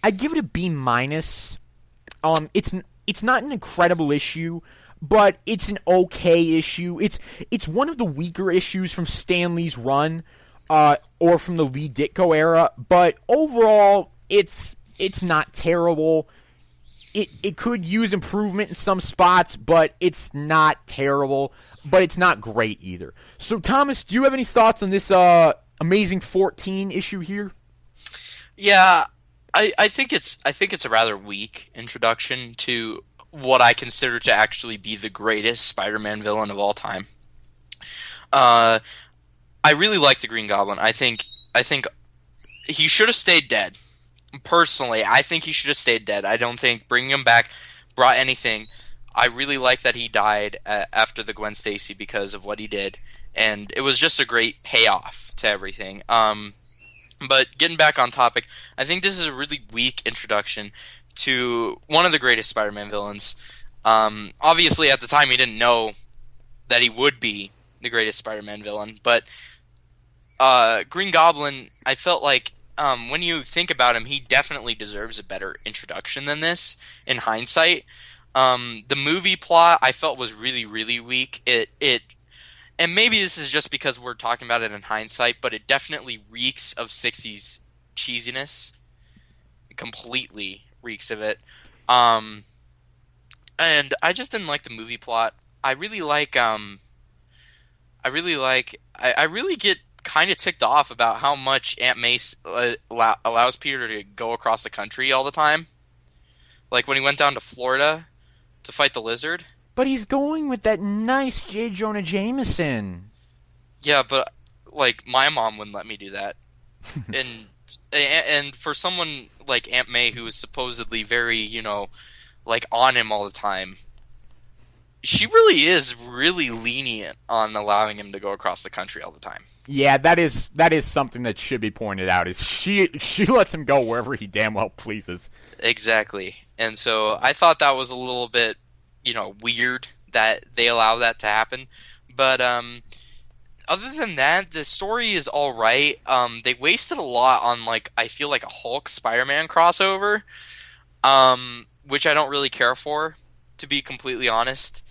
I'd give it a B-. It's not an incredible issue, but it's an okay issue. It's one of the weaker issues from Stan Lee's run, or from the Lee Ditko era. But overall, it's not terrible. It could use improvement in some spots, but it's not terrible. But it's not great either. So, Thomas, do you have any thoughts on this Amazing 14 issue here? Yeah, I think it's a rather weak introduction to what I consider to actually be the greatest Spider-Man villain of all time. I really like the Green Goblin. I think he should have stayed dead. Personally, I think he should have stayed dead. I don't think bringing him back brought anything. I really like that he died after the Gwen Stacy because of what he did, and it was just a great payoff to everything. But getting back on topic, I think this is a really weak introduction to one of the greatest Spider-Man villains. Obviously, at the time, he didn't know that he would be the greatest Spider-Man villain, but Green Goblin, I felt like when you think about him, he definitely deserves a better introduction than this, in hindsight. The movie plot, I felt, was really, really weak. And maybe this is just because we're talking about it in hindsight, but it definitely reeks of 60s cheesiness. It completely reeks of it. And I just didn't like the movie plot. I really get kind of ticked off about how much Aunt May allows Peter to go across the country all the time. Like when he went down to Florida to fight the lizard. But he's going with that nice J. Jonah Jameson. Yeah, but like my mom wouldn't let me do that. and for someone like Aunt May, who is supposedly very, like on him all the time, she really is really lenient on allowing him to go across the country all the time. Yeah, that is something that should be pointed out. Is she lets him go wherever he damn well pleases. Exactly. And so I thought that was a little bit, weird that they allow that to happen. But other than that, the story is all right. They wasted a lot on, I feel like a Hulk Spider-Man crossover, which I don't really care for, to be completely honest.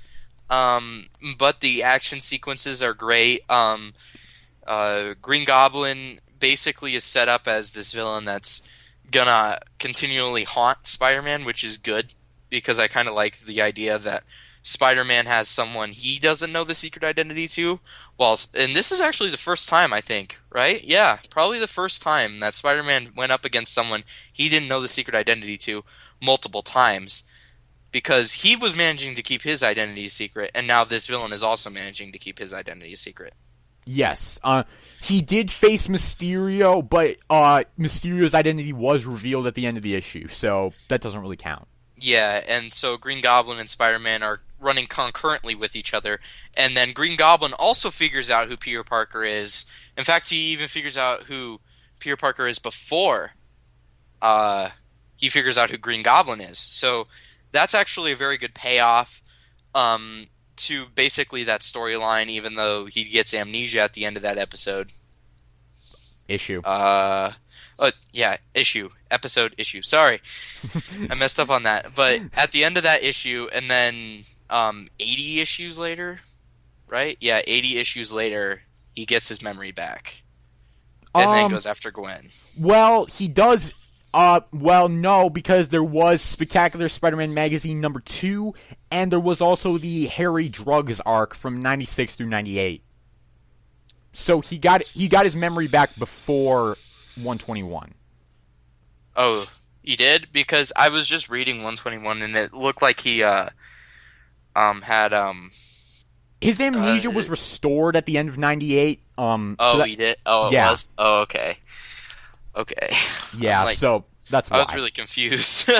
But the action sequences are great. Green Goblin basically is set up as this villain that's gonna continually haunt Spider-Man, which is good, because I kind of like the idea that Spider-Man has someone he doesn't know the secret identity to. And this is actually the first time, I think, right? Yeah, probably the first time that Spider-Man went up against someone he didn't know the secret identity to multiple times, because he was managing to keep his identity secret, and now this villain is also managing to keep his identity secret. Yes, he did face Mysterio, but Mysterio's identity was revealed at the end of the issue, so that doesn't really count. Yeah, and so Green Goblin and Spider-Man are running concurrently with each other. And then Green Goblin also figures out who Peter Parker is. In fact, he even figures out who Peter Parker is before he figures out who Green Goblin is. So that's actually a very good payoff to basically that storyline, even though he gets amnesia at the end of that episode. Issue. Episode issue. Sorry. I messed up on that. But at the end of that issue, and then 80 issues later, right? Yeah, 80 issues later, he gets his memory back. And then goes after Gwen. Well, he does. No, because there was Spectacular Spider-Man Magazine number 2, and there was also the Harry Drugs arc from 96 through 98. So he got his memory back before 121. Oh, he did? Because I was just reading 121, and it looked like he had his amnesia was restored at the end of 98. He did? Oh, it was? Oh, okay. Okay. Yeah, so that's why. I was really confused.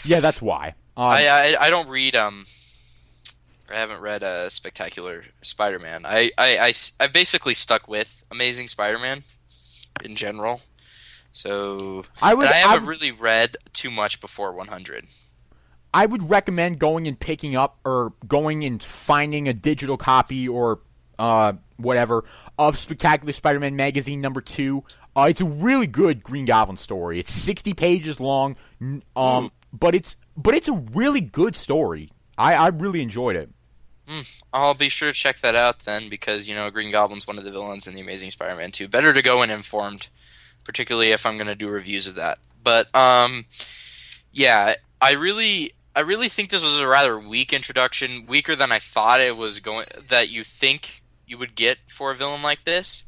Yeah, that's why. I don't read I haven't read Spectacular Spider-Man. I basically stuck with Amazing Spider-Man in general. So I haven't really read too much before 100. I would recommend going and picking up or going and finding a digital copy or whatever of Spectacular Spider-Man Magazine number 2. It's a really good Green Goblin story. It's 60 pages long, but it's a really good story. I really enjoyed it. I'll be sure to check that out then, because Green Goblin's one of the villains in the Amazing Spider-Man 2. Better to go in informed, particularly if I'm going to do reviews of that. But yeah, I really think this was a rather weak introduction, weaker than I thought it was going. That you think you would get for a villain like this.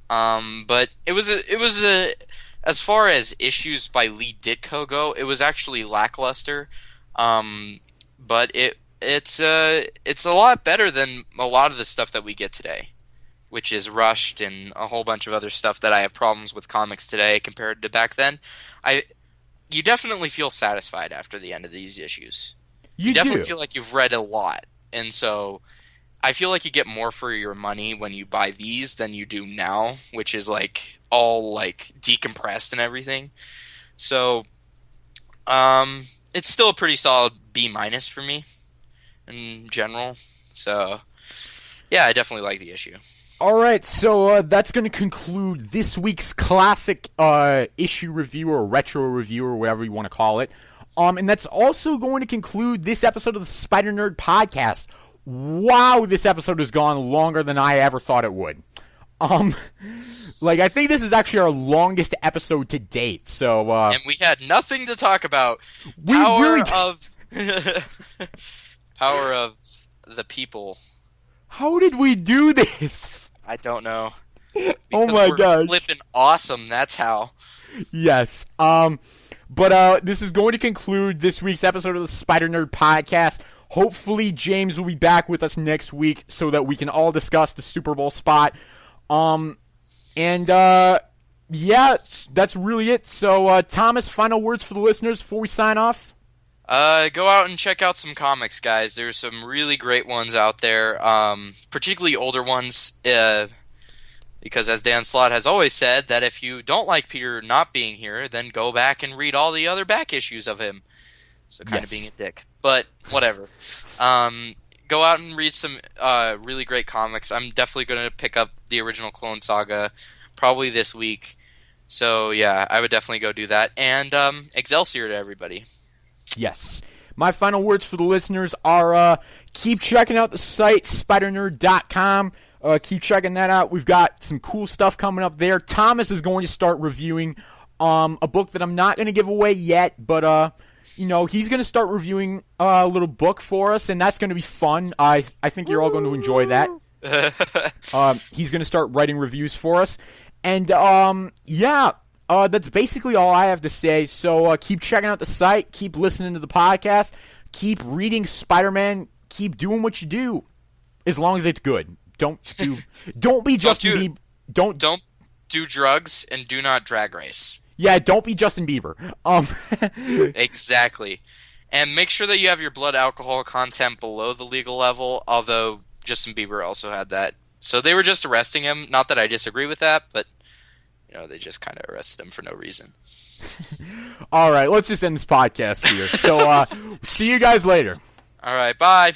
But it was as far as issues by Lee Ditko go, it was actually lackluster. But it's a lot better than a lot of the stuff that we get today, which is rushed and a whole bunch of other stuff that I have problems with comics today compared to back then. You definitely feel satisfied after the end of these issues. You definitely feel like you've read a lot, and so I feel like you get more for your money when you buy these than you do now, which is like all like decompressed and everything. So, it's still a pretty solid B- for me in general. So, yeah, I definitely like the issue. All right, so that's going to conclude this week's classic issue review or retro review or whatever you want to call it. And that's also going to conclude this episode of the SpiderNerd podcast. Wow, this episode has gone longer than I ever thought it would. I think this is actually our longest episode to date. So, and we had nothing to talk about. Power of the people. How did we do this? I don't know. Oh my gosh. Flipping awesome, that's how. Yes. But this is going to conclude this week's episode of the SpiderNerd podcast. Hopefully James will be back with us next week so that we can all discuss the Super Bowl spot. Yeah, that's really it. So, Thomas, final words for the listeners before we sign off? Go out and check out some comics, guys. There's some really great ones out there, particularly older ones, because as Dan Slott has always said, that if you don't like Peter not being here, then go back and read all the other back issues of him. So kind of being a dick. But whatever. Go out and read some really great comics. I'm definitely going to pick up the original Clone Saga probably this week. So yeah, I would definitely go do that. And Excelsior to everybody. Yes. My final words for the listeners are keep checking out the site, SpiderNerd.com. Keep checking that out. We've got some cool stuff coming up there. Thomas is going to start reviewing a book that I'm not going to give away yet, but he's going to start reviewing a little book for us, and that's going to be fun. I think you're all going to enjoy that. He's going to start writing reviews for us. And, that's basically all I have to say. So keep checking out the site. Keep listening to the podcast. Keep reading Spider-Man. Keep doing what you do, as long as it's good. Don't be Justin Bieber. Don't do drugs and do not drag race. Yeah, don't be Justin Bieber. Exactly. And make sure that you have your blood alcohol content below the legal level, although Justin Bieber also had that. So they were just arresting him. Not that I disagree with that, but they just kind of arrested him for no reason. All right, let's just end this podcast here. So see you guys later. All right, bye.